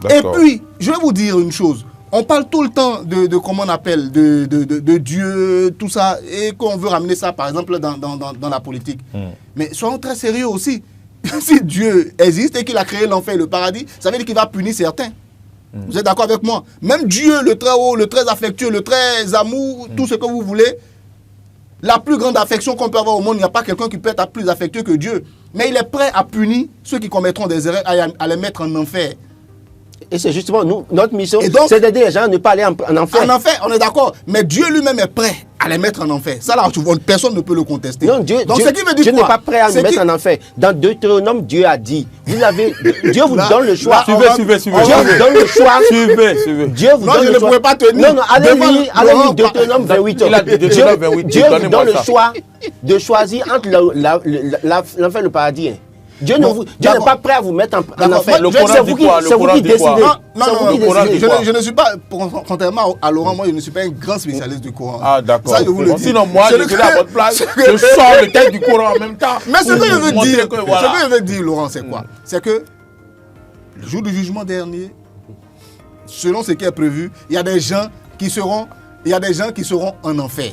Speaker 3: Et puis, je vais vous dire une chose. On parle tout le temps de comment on appelle, de Dieu, tout ça, et qu'on veut ramener ça, par exemple, dans la politique. Mais soyons très sérieux aussi. Si Dieu existe et qu'il a créé l'enfer et le paradis, ça veut dire qu'il va punir certains. Vous êtes d'accord avec moi? Même Dieu, le très haut, le très affectueux, le très amour, tout ce que vous voulez, la plus grande affection qu'on peut avoir au monde, il n'y a pas quelqu'un qui peut être plus affectueux que Dieu. Mais il est prêt à punir ceux qui commettront des erreurs, à les mettre en enfer.
Speaker 1: Et c'est justement notre mission, c'est d'aider les gens à ne pas aller en enfer.
Speaker 4: En enfer, on est d'accord. Mais Dieu lui-même est prêt à les mettre en enfer. Ça, là, personne ne peut le contester.
Speaker 1: Non, Dieu n'est pas prêt à nous mettre en enfer. Dans Deutéronome, Dieu a dit, Dieu vous donne le choix.
Speaker 2: Suivez.
Speaker 1: Dieu vous donne le choix.
Speaker 2: Suivez.
Speaker 1: Dieu vous donne le choix.
Speaker 4: Je ne pourrais pas tenir.
Speaker 1: Non, allez lire Deutéronome 28. Dieu vous donne le choix de choisir entre l'enfer et le paradis. Dieu n'est pas prêt à vous mettre en enfer. C'est vous qui décidez.
Speaker 4: Non, je ne suis pas, contrairement à Laurent, moi je ne suis pas un grand spécialiste du Coran.
Speaker 2: Ah d'accord.
Speaker 4: Ça, je vous le dis.
Speaker 2: Sinon moi, je suis à votre place, je sors le texte du Coran en même temps.
Speaker 4: Mais ce que je veux dire, Laurent, c'est quoi? C'est que le jour du jugement dernier, selon ce qui est prévu, il y a des gens qui seront en enfer.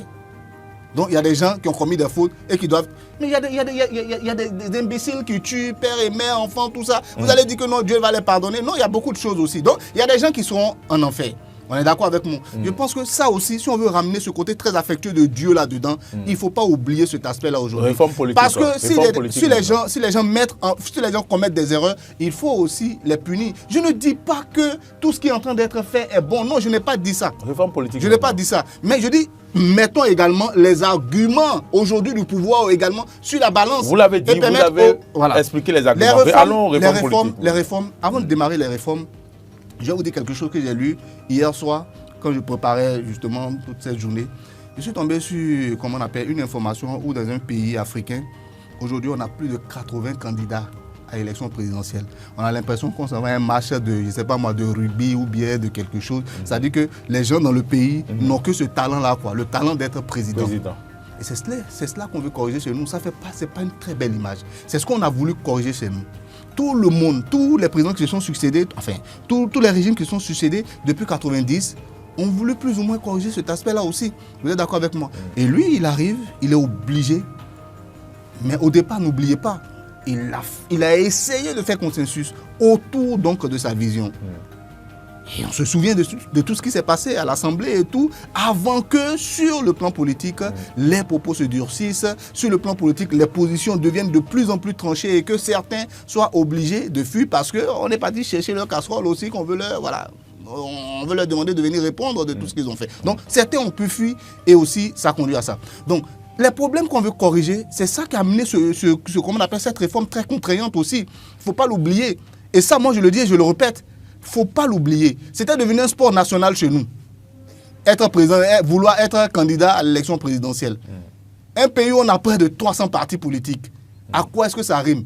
Speaker 4: Donc, il y a des gens qui ont commis des fautes et qui doivent... Mais il y a des imbéciles qui tuent père et mère, enfants, tout ça. Vous allez dire que non, Dieu va les pardonner. Non, il y a beaucoup de choses aussi. Donc, il y a des gens qui seront en enfer. On est d'accord avec moi. Je pense que ça aussi, si on veut ramener ce côté très affectueux de Dieu là-dedans, il ne faut pas oublier cet aspect-là aujourd'hui.
Speaker 2: Réforme politique.
Speaker 4: Parce que si les gens commettent des erreurs, il faut aussi les punir. Je ne dis pas que tout ce qui est en train d'être fait est bon. Non, je n'ai pas dit ça.
Speaker 2: Réforme politique.
Speaker 4: Je n'ai pas dit ça. Mais je dis, mettons également les arguments aujourd'hui du pouvoir également sur la balance.
Speaker 2: Vous l'avez dit, vous avez expliqué les arguments. Allons aux réformes politiques.
Speaker 4: Les réformes, avant de démarrer les réformes, je vais vous dire quelque chose que j'ai lu hier soir, quand je préparais justement toute cette journée. Je suis tombé sur, comment on appelle, une information où dans un pays africain, aujourd'hui on a plus de 80 candidats à l'élection présidentielle. On a l'impression qu'on s'en va à un match de, je sais pas moi, de rugby ou bien de quelque chose. C'est-à-dire que les gens dans le pays n'ont que ce talent-là, quoi, le talent d'être président. Et c'est cela qu'on veut corriger chez nous. C'est pas une très belle image. C'est ce qu'on a voulu corriger chez nous. Tout le monde, tous les présidents qui se sont succédés, enfin, tous les régimes qui se sont succédés depuis 90, ont voulu plus ou moins corriger cet aspect-là aussi. Vous êtes d'accord avec moi? Et lui, il arrive, il est obligé. Mais au départ, n'oubliez pas, il a essayé de faire consensus autour donc de sa vision. Et on se souvient de tout ce qui s'est passé à l'Assemblée et tout, avant que sur le plan politique, les propos se durcissent, sur le plan politique, les positions deviennent de plus en plus tranchées et que certains soient obligés de fuir parce qu'on n'est pas dit chercher leur casserole aussi, qu'on veut leur, on veut leur demander de venir répondre de tout ce qu'ils ont fait. Donc certains ont pu fuir et aussi ça conduit à ça. Donc les problèmes qu'on veut corriger, c'est ça qui a amené comment on appelle cette réforme très contraignante aussi. Il ne faut pas l'oublier. Et ça, moi je le dis et je le répète, il ne faut pas l'oublier. C'était devenu un sport national chez nous. Être président, vouloir être candidat à l'élection présidentielle. Un pays où on a près de 300 partis politiques. À quoi est-ce que ça rime?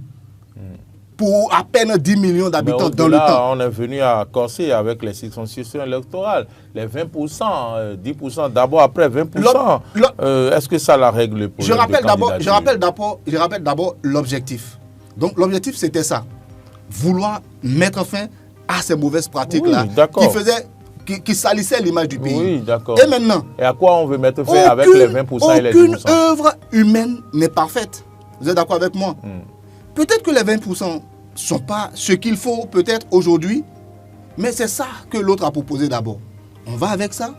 Speaker 4: Pour à peine 10 millions d'habitants dans le temps.
Speaker 2: On est venu à corser avec les circonscriptions électorales. Les 20%, 10% d'abord, après 20%. Est-ce que ça la règle le problème?
Speaker 4: Je rappelle d'abord l'objectif. Donc l'objectif c'était ça. Vouloir mettre fin à ces mauvaises pratiques-là qui salissaient l'image du pays.
Speaker 2: Oui, d'accord.
Speaker 4: Et maintenant,
Speaker 2: et à quoi on veut mettre fin avec les 20% et les 10%?
Speaker 4: Aucune œuvre humaine n'est parfaite. Vous êtes d'accord avec moi? Peut-être que les 20% ne sont pas ce qu'il faut peut-être aujourd'hui, mais c'est ça que l'autre a proposé d'abord. On va avec ça,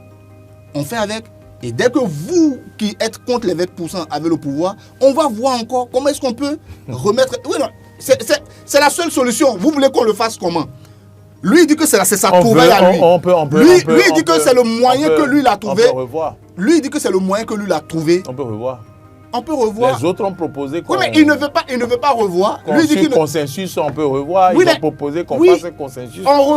Speaker 4: on fait avec, et dès que vous qui êtes contre les 20% avez le pouvoir, on va voir encore comment est-ce qu'on peut remettre... Oui, non, c'est la seule solution. Vous voulez qu'on le fasse comment? Lui, il dit que c'est sa trouvaille à lui. Lui, il dit que c'est le moyen que lui l'a trouvé.
Speaker 2: On peut revoir.
Speaker 4: Lui, il dit que c'est le moyen que lui l'a trouvé.
Speaker 2: On peut revoir.
Speaker 4: On peut revoir.
Speaker 2: Les autres ont proposé qu'on...
Speaker 4: Oui, mais il ne veut pas revoir.
Speaker 2: Lui dit qu'il consensus, on peut revoir. Oui, ils ont proposé qu'on fasse un consensus.
Speaker 4: On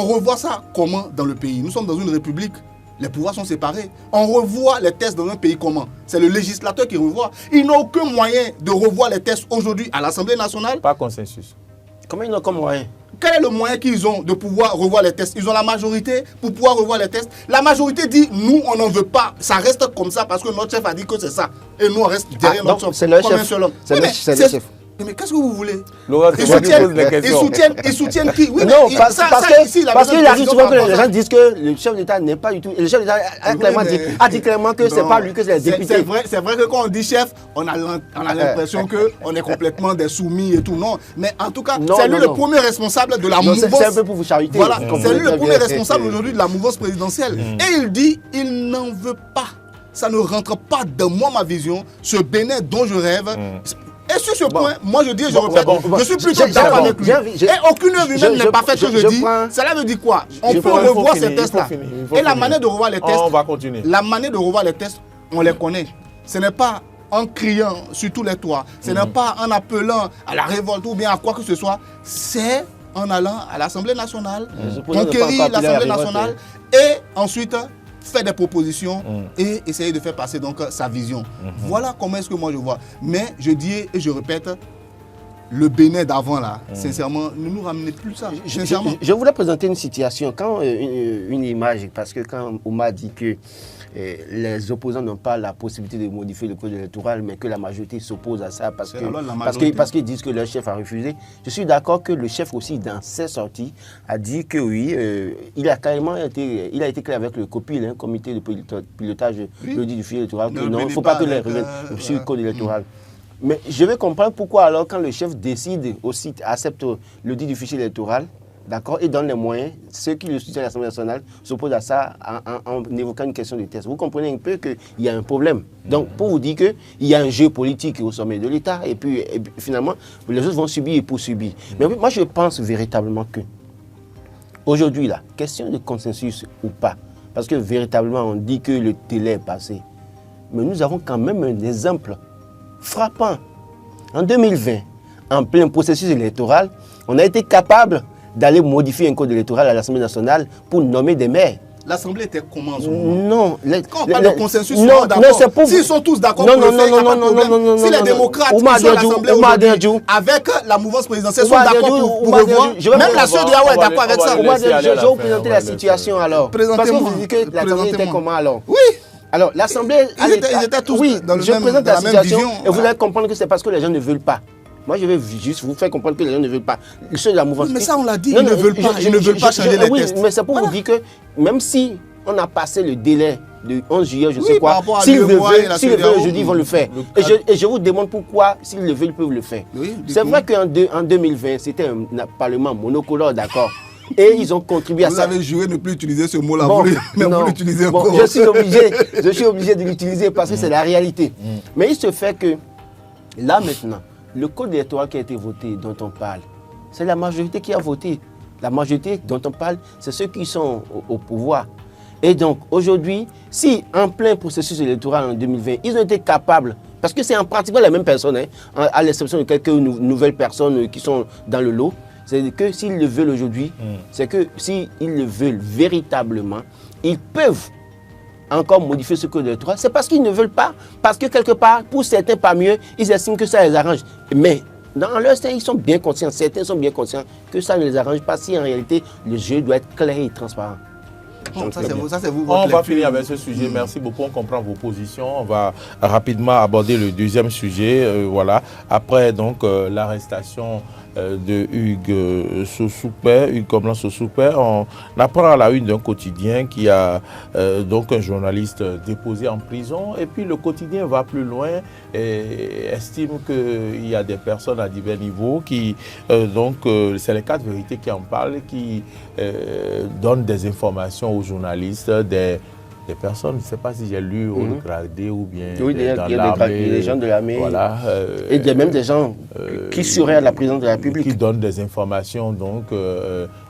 Speaker 4: revoit ça comment dans le pays? Nous sommes dans une république. Les pouvoirs sont séparés. On revoit les tests dans un pays comment? C'est le législateur qui revoit. Ils n'ont aucun moyen de revoir les tests aujourd'hui à l'Assemblée nationale.
Speaker 2: Pas consensus.
Speaker 1: Comment ils n'ont aucun moyen?
Speaker 4: Quel est le moyen qu'ils ont de pouvoir revoir les tests? Ils ont la majorité pour pouvoir revoir les tests. La majorité dit, nous, on n'en veut pas. Ça reste comme ça parce que notre chef a dit que c'est ça. Et nous, on reste derrière notre chef.
Speaker 1: C'est le chef. C'est le chef.
Speaker 4: Mais qu'est-ce que vous voulez?
Speaker 2: Laurent, ils
Speaker 4: soutiennent qui? Oui,
Speaker 1: non, parce qu'il arrive souvent que les gens disent que le chef d'État n'est pas du tout... Le chef d'État a dit clairement que c'est pas lui, que c'est les députés.
Speaker 4: C'est vrai que quand on dit chef, on a l'impression qu'on est complètement des soumis et tout. Non, mais en tout cas, c'est lui le premier responsable de la mouvance.
Speaker 1: C'est un peu pour vous chariter.
Speaker 4: Voilà, c'est lui le premier responsable aujourd'hui de la mouvance présidentielle. Et il dit, il n'en veut pas. Ça ne rentre pas dans moi, ma vision. Ce Bénin dont je rêve... Et Et sur ce point, moi je dis, je suis plutôt d'accord avec lui. Et aucune œuvre humaine n'est parfaite, que je dis. Cela veut dire quoi? On peut revoir ces tests-là. Et la manière de revoir les tests,
Speaker 2: on va continuer.
Speaker 4: La manière de revoir les tests, on les connaît. Ce n'est pas en criant sur tous les toits, ce n'est pas en appelant à la révolte ou bien à quoi que ce soit, c'est en allant à l'Assemblée nationale, conquérir l'Assemblée nationale et ensuite faire des propositions et essayer de faire passer donc sa vision. Voilà comment est-ce que moi je vois. Mais je dis et je répète, le Bénin d'avant là, sincèrement, ne nous ramenez plus ça.
Speaker 1: Je voulais présenter une situation, quand une image, parce que quand Ouma dit que les opposants n'ont pas la possibilité de modifier le code électoral, mais que la majorité s'oppose à ça parce qu'ils disent que leur chef a refusé. Je suis d'accord que le chef aussi, dans ses sorties, a dit que oui, il a été clair avec le COPIL, comité de pilotage de l'audit du fichier électoral, que non, il ne faut pas que les reviennent sur le code électoral. Mais je vais comprendre pourquoi alors quand le chef décide aussi, accepte l'audit du fichier électoral, d'accord, et donne les moyens, ceux qui le soutiennent à l'Assemblée nationale s'opposent à ça en évoquant une question de test. Vous comprenez un peu qu'il y a un problème. Donc, pour vous dire qu'il y a un jeu politique au sommet de l'État, et puis finalement, les autres vont subir et poursuivre. Mais moi, je pense véritablement que, aujourd'hui, là, question de consensus ou pas, parce que véritablement, on dit que le délai est passé. Mais nous avons quand même un exemple frappant. En 2020, en plein processus électoral, on a été capable d'aller modifier un code électoral à l'Assemblée nationale pour nommer des maires.
Speaker 4: L'Assemblée était comment?
Speaker 1: Non.
Speaker 4: Quand on parle de consensus, s'ils sont tous d'accord pour le faire, il n'y a pas de problème. Si les démocrates qui sont à l'Assemblée aujourd'hui, avec la mouvance présidentielle, sont d'accord pour revoir, même la CEDEAO est d'accord avec ça.
Speaker 1: Je vais vous présenter la situation alors. Parce que vous dites que l'Assemblée était comment alors?
Speaker 4: Oui.
Speaker 1: Alors, l'Assemblée...
Speaker 4: Ils étaient tous dans la même vision.
Speaker 1: Et vous allez comprendre que c'est parce que les gens ne veulent pas. Moi, je vais juste vous faire comprendre que les gens ne veulent pas. Ceux de la mouvance...
Speaker 4: Mais ça, on l'a dit, ils ne veulent pas. Ils ne veulent pas changer les tests.
Speaker 1: Mais c'est pour vous dire que même si on a passé le délai de 11 juillet, je ne sais quoi, s'ils le veulent aujourd'hui, ils vont le faire. Et je vous demande pourquoi, s'ils le veulent, ils peuvent le faire. C'est vrai qu'en 2020, c'était un parlement monocolore, d'accord. Et ils ont contribué à ça.
Speaker 4: Vous avez juré ne plus utiliser ce mot-là, mais vous l'utilisez encore.
Speaker 1: Je suis obligé de l'utiliser parce que c'est la réalité. Mais il se fait que, là maintenant, le code électoral qui a été voté, dont on parle, c'est la majorité qui a voté. La majorité dont on parle, c'est ceux qui sont au pouvoir. Et donc, aujourd'hui, si en plein processus électoral en 2020, ils ont été capables, parce que c'est en pratiquement les mêmes personnes, à l'exception de quelques nouvelles personnes qui sont dans le lot, c'est que s'ils le veulent aujourd'hui, c'est que s'ils le veulent véritablement, ils peuvent encore modifier ce code électoral. C'est parce qu'ils ne veulent pas, parce que quelque part, pour certains parmi eux, ils estiment que ça les arrange. Mais dans leur sein, ils sont bien conscients, certains sont bien conscients que ça ne les arrange pas si en réalité le jeu doit être clair et transparent.
Speaker 4: Bon, ça c'est vous.
Speaker 2: On va finir avec ce sujet. Merci beaucoup. On comprend vos positions. On va rapidement aborder le deuxième sujet. Voilà. Après donc l'arrestation de Hugues Sosoupé, Hugues Comblan Sosoupé, on apprend à la une d'un quotidien qui a donc un journaliste déposé en prison. Et puis le quotidien va plus loin et estime qu'il y a des personnes à divers niveaux qui donc c'est les 4 vérités qui en parlent, qui donnent des informations aux journalistes, des personnes, je ne sais pas si j'ai lu au gradé ou bien dans l'armée.
Speaker 1: Des gens de l'armée.
Speaker 2: Voilà,
Speaker 1: et même des gens qui seraient à la présidence de la République.
Speaker 2: Qui donnent des informations donc,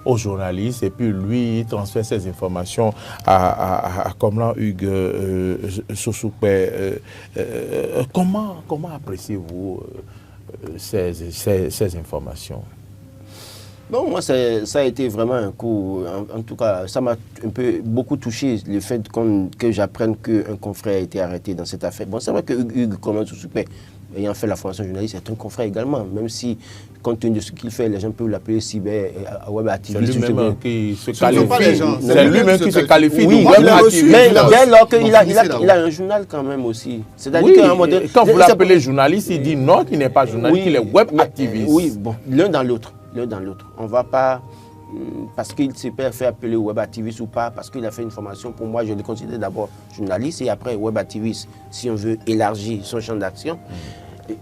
Speaker 2: aux journalistes et puis lui, il transfère ces informations à Comblan Hugues Sosoupé. Comment appréciez-vous ces informations?
Speaker 1: Bon, moi, ça a été vraiment un coup. En tout cas, ça m'a beaucoup touché le fait que j'apprenne qu'un confrère a été arrêté dans cette affaire. Bon, c'est vrai que Hugues Comblan Sosoupé, ayant fait la formation journaliste, est un confrère également, même si, compte tenu de ce qu'il fait, les gens peuvent l'appeler cyber web activiste.
Speaker 2: C'est lui-même qui se qualifie. C'est lui-même qui se qualifie. Oui,
Speaker 1: mais dès lors qu'il a un journal quand même aussi.
Speaker 2: C'est-à-dire qu'à un moment donné, quand vous l'appelez journaliste, il dit non, qu'il n'est pas journaliste, qu'il est web activiste.
Speaker 1: Oui, bon, l'un dans l'autre. On ne va pas, parce qu'il s'est fait appeler web activiste ou pas, parce qu'il a fait une formation, pour moi, je le considère d'abord journaliste et après web activiste, si on veut élargir son champ d'action.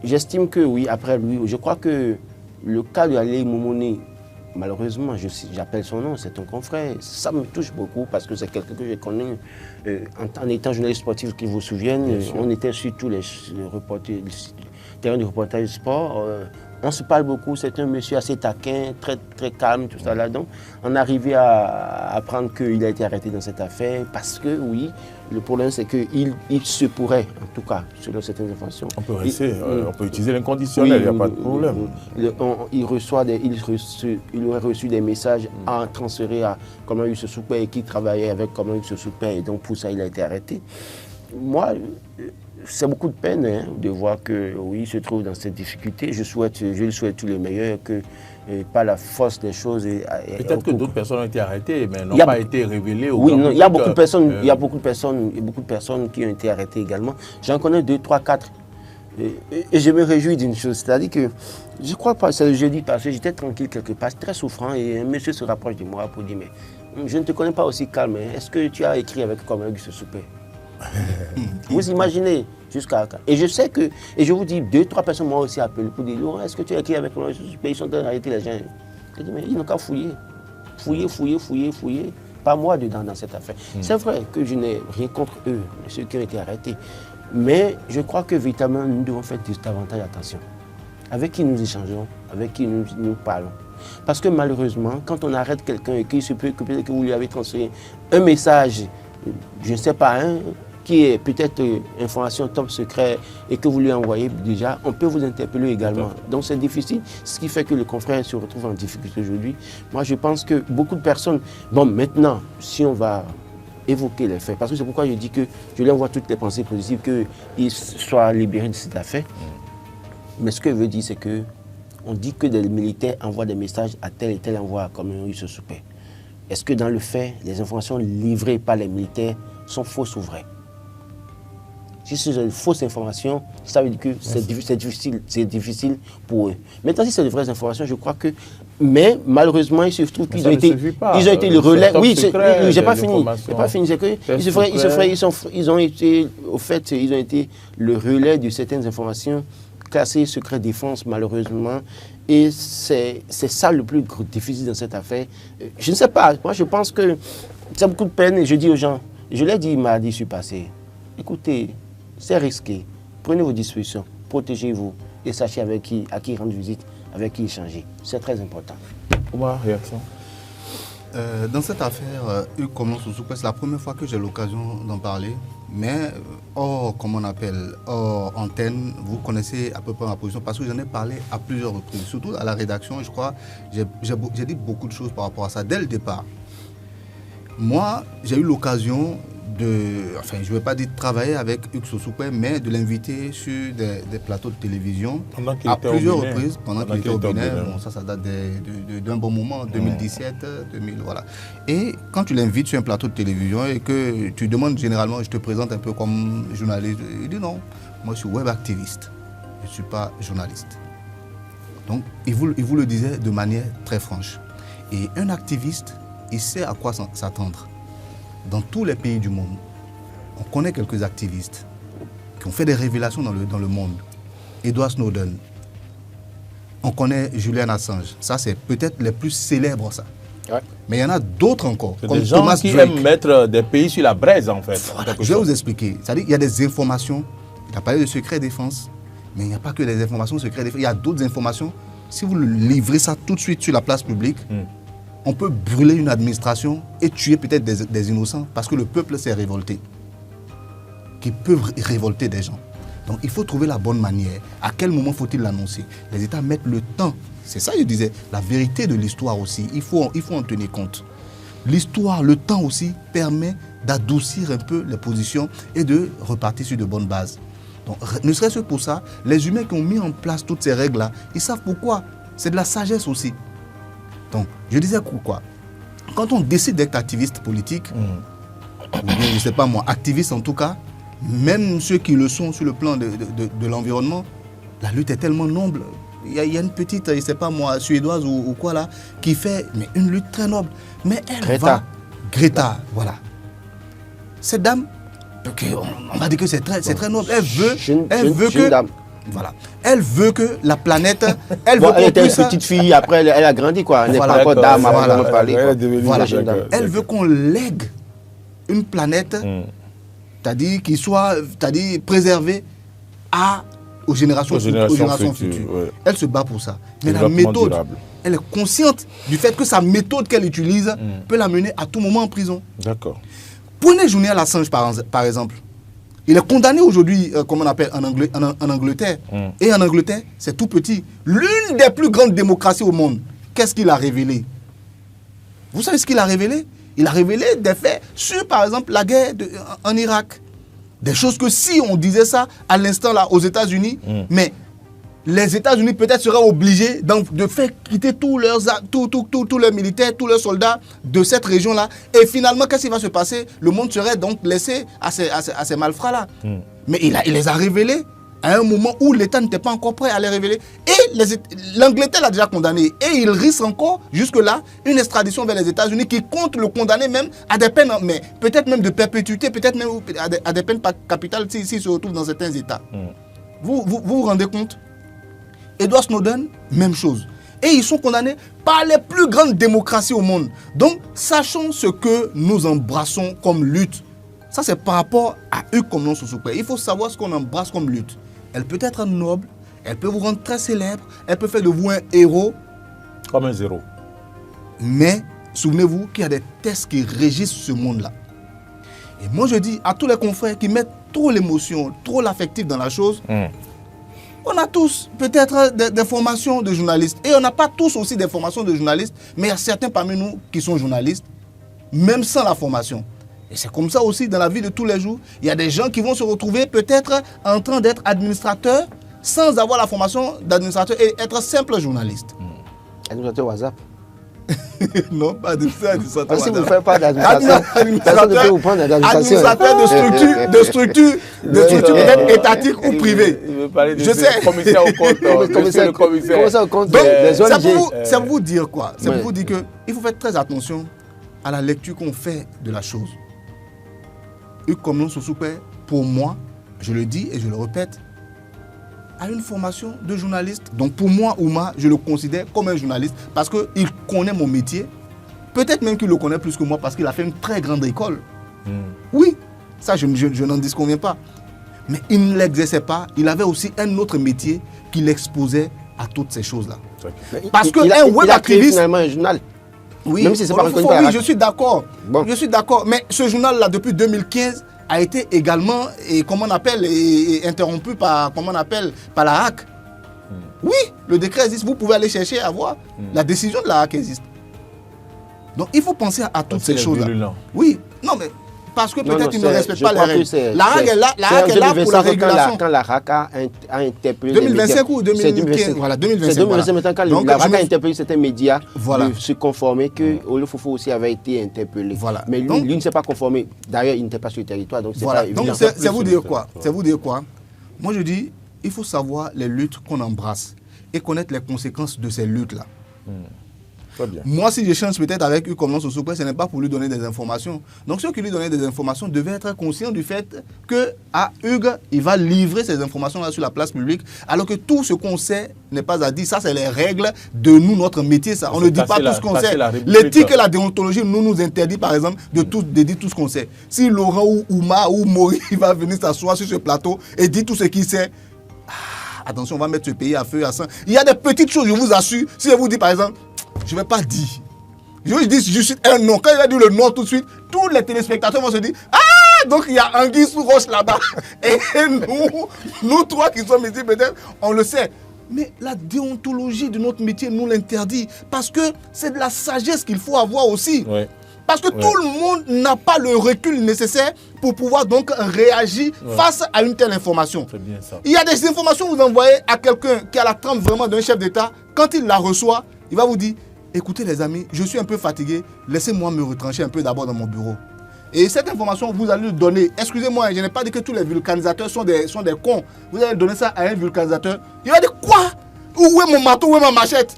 Speaker 1: J'estime que oui, après lui, je crois que le cas de Ali Moumouni, malheureusement, j'appelle son nom, c'est un confrère. Ça me touche beaucoup parce que c'est quelqu'un que j'ai connu en étant journaliste sportif, qui vous souviennent, on était sur tous les reporters terrain de reportage sport. On se parle beaucoup, c'est un monsieur assez taquin, très, très calme, tout ça là. Donc, on arrivait à apprendre qu'il a été arrêté dans cette affaire parce que, oui, le problème c'est qu'il se pourrait, en tout cas, selon certaines informations.
Speaker 2: On peut rester, on peut utiliser l'inconditionnel, il n'y a pas de problème.
Speaker 1: Il aurait reçu des messages à transférer à Colonel Youssou Soupé et qui travaillait avec Colonel Youssou Soupé et donc pour ça il a été arrêté. Moi, c'est beaucoup de peine de voir que oui, il se trouve dans cette difficulté. Je lui souhaite tout le meilleur, que par la force des choses.
Speaker 2: Peut-être que d'autres personnes ont été arrêtées, mais n'ont pas été révélées.
Speaker 1: Oui, non, il y a beaucoup de personnes qui ont été arrêtées également. J'en connais 2, 3, 4. Et je me réjouis d'une chose, c'est-à-dire que je crois pas, c'est le jeudi passé, j'étais tranquille quelque part, très souffrant, et un monsieur se rapproche de moi pour dire mais je ne te connais pas aussi calme, est-ce que tu as écrit avec Colonel Youssou Soupé? Vous imaginez jusqu'à... Et je sais que... Et je vous dis, 2, 3 personnes m'ont aussi appelé pour dire Laurent, est-ce que tu as écrit avec moi? Ils sont en train d'arrêter les gens. Je dis, mais ils n'ont qu'à fouiller. Fouiller. Pas moi dedans dans cette affaire. C'est vrai que je n'ai rien contre eux, ceux qui ont été arrêtés. Mais je crois que véritablement, nous devons faire davantage attention. Avec qui nous échangeons, avec qui nous parlons. Parce que malheureusement, quand on arrête quelqu'un et qu'il se peut que vous lui avez transféré un message, je ne sais pas, qui est peut-être information top secret et que vous lui envoyez déjà, on peut vous interpeller également. Donc c'est difficile, ce qui fait que le confrère se retrouve en difficulté aujourd'hui. Moi je pense que beaucoup de personnes, bon maintenant, si on va évoquer les faits, parce que c'est pourquoi je dis que je lui envoie toutes les pensées positives, qu'il soit libéré de cette affaire. Mais ce que je veux dire, c'est que on dit que des militaires envoient des messages à tel et tel endroit, comme Youssou Soupé. Est-ce que dans le fait, les informations livrées par les militaires sont fausses ou vraies? Si c'est une fausse information, ça veut dire que c'est difficile pour eux. Maintenant, si c'est de vraies informations, je crois que... Mais malheureusement, il se trouve qu'ils ont été le relais... Oui, j'ai pas fini. C'est que ils ont été le relais de certaines informations classées secret défense, malheureusement. Et c'est ça le plus difficile dans cette affaire. Je ne sais pas, moi je pense que c'est beaucoup de peine et je dis aux gens, je l'ai dit mardi, je suis passé, écoutez, c'est risqué, prenez vos dispositions, protégez-vous et sachez à qui rendre visite, avec qui échanger. C'est très important.
Speaker 2: Comment réaction?
Speaker 4: Dans cette affaire, Hugues Soupé, c'est la première fois que j'ai l'occasion d'en parler. Mais hors antenne, vous connaissez à peu près ma position parce que j'en ai parlé à plusieurs reprises. Surtout à la rédaction, je crois, j'ai dit beaucoup de choses par rapport à ça dès le départ. Moi, j'ai eu l'occasion je ne vais pas dire travailler avec Hugues Soupé, mais de l'inviter sur des plateaux de télévision à plusieurs reprises pendant qu'il était au Bénin. Bon, ça date d'un bon moment, 2017, 2000, voilà. Et quand tu l'invites sur un plateau de télévision et que tu demandes généralement, je te présente un peu comme journaliste, il dit non, moi je suis web activiste, je ne suis pas journaliste. Donc il vous le disait de manière très franche. Et un activiste, il sait à quoi s'attendre. Dans tous les pays du monde, on connaît quelques activistes qui ont fait des révélations dans le monde. Edward Snowden, on connaît Julian Assange. Ça, c'est peut-être les plus célèbres, ça. Ouais. Mais il y en a d'autres encore.
Speaker 2: Comme des gens Thomas qui Drake. Aiment mettre des pays sur la braise, en fait.
Speaker 4: Voilà, je vais vous expliquer. C'est-à-dire qu'il y a des informations. Il a parlé de secret défense, mais il n'y a pas que des informations secret défense. Il y a d'autres informations. Si vous livrez ça tout de suite sur la place publique, on peut brûler une administration et tuer peut-être des innocents parce que le peuple s'est révolté. Qui peuvent révolter des gens. Donc il faut trouver la bonne manière. À quel moment faut-il l'annoncer? Les États mettent le temps. C'est ça, je disais, la vérité de l'histoire aussi. Il faut en tenir compte. L'histoire, le temps aussi, permet d'adoucir un peu les positions et de repartir sur de bonnes bases. Donc ne serait-ce que pour ça, les humains qui ont mis en place toutes ces règles-là, ils savent pourquoi. C'est de la sagesse aussi. Donc, je disais quoi? Quand on décide d'être activiste politique, ou bien, je ne sais pas moi, activiste en tout cas, même ceux qui le sont sur le plan de l'environnement, la lutte est tellement noble. Il y a une petite, je ne sais pas moi, suédoise ou quoi là, qui fait une lutte très noble. Mais elle Greta, voilà. Cette dame, on va dire que c'est très noble. Elle veut que... Voilà. Elle veut que la planète... Elle
Speaker 1: était une petite fille, après elle a grandi quoi. Elle n'est pas encore dame avant de parler.
Speaker 4: Elle veut qu'on lègue une planète, c'est-à-dire qui soit préservée à aux générations futures.
Speaker 2: Ouais.
Speaker 4: Elle se bat pour ça. Mais la méthode, durable. Elle est consciente du fait que sa méthode qu'elle utilise peut l'amener à tout moment en prison.
Speaker 2: D'accord.
Speaker 4: Prenez Julian Assange par exemple. Il est condamné aujourd'hui, comme on appelle en Angleterre. Et en Angleterre, c'est tout petit. L'une des plus grandes démocraties au monde. Qu'est-ce qu'il a révélé? Vous savez ce qu'il a révélé? Il a révélé des faits sur, par exemple, la guerre en Irak. Des choses que si on disait ça à l'instant là aux États-Unis, mais les États-Unis peut-être seraient obligés de faire quitter tous leurs militaires, tous leurs soldats de cette région-là. Et finalement, qu'est-ce qui va se passer? Le monde serait donc laissé à ces malfrats-là. Mais il les a révélés à un moment où l'État n'était pas encore prêt à les révéler. Et l'Angleterre l'a déjà condamné. Et il risque encore, jusque-là, une extradition vers les États-Unis qui compte le condamner même à des peines, mais peut-être même de perpétuité, peut-être même à des peines capitales s'il se retrouve dans certains États. Vous rendez compte? Edward Snowden, même chose. Et ils sont condamnés par les plus grandes démocraties au monde. Donc, sachons ce que nous embrassons comme lutte. Ça, c'est par rapport à Hugues Komlon Sosokwe. Il faut savoir ce qu'on embrasse comme lutte. Elle peut être noble, elle peut vous rendre très célèbre, elle peut faire de vous un héros.
Speaker 2: Comme un zéro.
Speaker 4: Mais, souvenez-vous qu'il y a des tests qui régissent ce monde-là. Et moi, je dis à tous les confrères qui mettent trop l'émotion, trop l'affectif dans la chose, on a tous peut-être des formations de journalistes. Et on n'a pas tous aussi des formations de journalistes, mais il y a certains parmi nous qui sont journalistes, même sans la formation. Et c'est comme ça aussi dans la vie de tous les jours. Il y a des gens qui vont se retrouver peut-être en train d'être administrateurs sans avoir la formation d'administrateur et être simple journaliste.
Speaker 1: Administrateur WhatsApp.
Speaker 4: Non, pas de ça.
Speaker 1: Parce que si vous ne faites pas d'administration, personne ne peut vous prendre d'administration.
Speaker 4: Administrateur de structure peut-être étatique ou privée.
Speaker 2: Je sais. Commissaire au compte.
Speaker 1: Commissaire au compte.
Speaker 4: Donc, c'est pour vous dire quoi? C'est pour vous dire qu'il faut faire très attention à la lecture qu'on fait de la chose. Hugues Komlon Sosokwe, pour moi, je le dis et je le répète, a une formation de journaliste. Donc pour moi, Ouma, je le considère comme un journaliste parce qu'il connaît mon métier. Peut-être même qu'il le connaît plus que moi parce qu'il a fait une très grande école. Oui, ça je n'en disconviens pas. Mais il ne l'exerçait pas. Il avait aussi un autre métier qui l'exposait à toutes ces choses-là. Parce qu'un web activiste...
Speaker 1: finalement un journal.
Speaker 4: Oui,
Speaker 1: même si c'est pas reconnu par
Speaker 4: je suis d'accord. Bon. Je suis d'accord. Mais ce journal-là, depuis 2015, a été également, interrompu par la HAC. Oui, le décret existe. Vous pouvez aller chercher à voir. La décision de la HAC existe. Donc, il faut penser à toutes ces choses-là. Oui, non, mais parce que peut-être qu'ils ne respectent pas les règles. La HAC est là pour la régulation.
Speaker 1: Quand la HAC a interpellé
Speaker 4: 2025 ou 2015. Voilà, 2025.
Speaker 1: C'est 2025 maintenant quand la HAC a interpellé certains médias de se conformer que Olo Fofo aussi avait été interpellé.
Speaker 4: Voilà.
Speaker 1: Mais lui ne s'est pas conformé. D'ailleurs, il n'était pas sur le territoire. Donc,
Speaker 4: c'est vous dire quoi? C'est vous dire quoi? Moi, je dis, il faut savoir les luttes qu'on embrasse et connaître les conséquences de ces luttes-là. Moi, si j'échange peut-être avec Hugues Komlon Sosokwe, ce n'est pas pour lui donner des informations. Donc, ceux qui lui donnaient des informations devaient être conscients du fait que Hugues, il va livrer ces informations-là sur la place publique, alors que tout ce qu'on sait n'est pas à dire. Ça, c'est les règles de nous, notre métier. Ça. On ne dit pas tout ce qu'on sait. L'éthique et la déontologie nous interdit, par exemple, de dire tout ce qu'on sait. Si Laurent ou Ouma ou Maury va venir s'asseoir sur ce plateau et dire tout ce qu'il sait, attention, on va mettre ce pays à feu, à sang. Il y a des petites choses, je vous assure. Si je vous dis, par exemple, je ne vais pas dire. Je dis juste un nom. Quand il va dire le nom tout de suite, tous les téléspectateurs vont se dire « Ah, donc il y a Anguille sous roche là-bas. » Et nous trois qui sommes ici, peut-être, on le sait. Mais la déontologie de notre métier nous l'interdit. Parce que c'est de la sagesse qu'il faut avoir aussi. Oui. Parce que tout le monde n'a pas le recul nécessaire pour pouvoir donc réagir face à une telle information.
Speaker 2: C'est bien ça.
Speaker 4: Il y a des informations que vous envoyez à quelqu'un qui a la trempe vraiment d'un chef d'État. Quand il la reçoit, il va vous dire « Écoutez les amis, je suis un peu fatigué, laissez-moi me retrancher un peu d'abord dans mon bureau. » Et cette information, vous allez lui donner. Excusez-moi, je n'ai pas dit que tous les vulcanisateurs sont des cons. Vous allez donner ça à un vulcanisateur. Il va dire « Quoi? Où est mon marteau? Où est ma machette ?»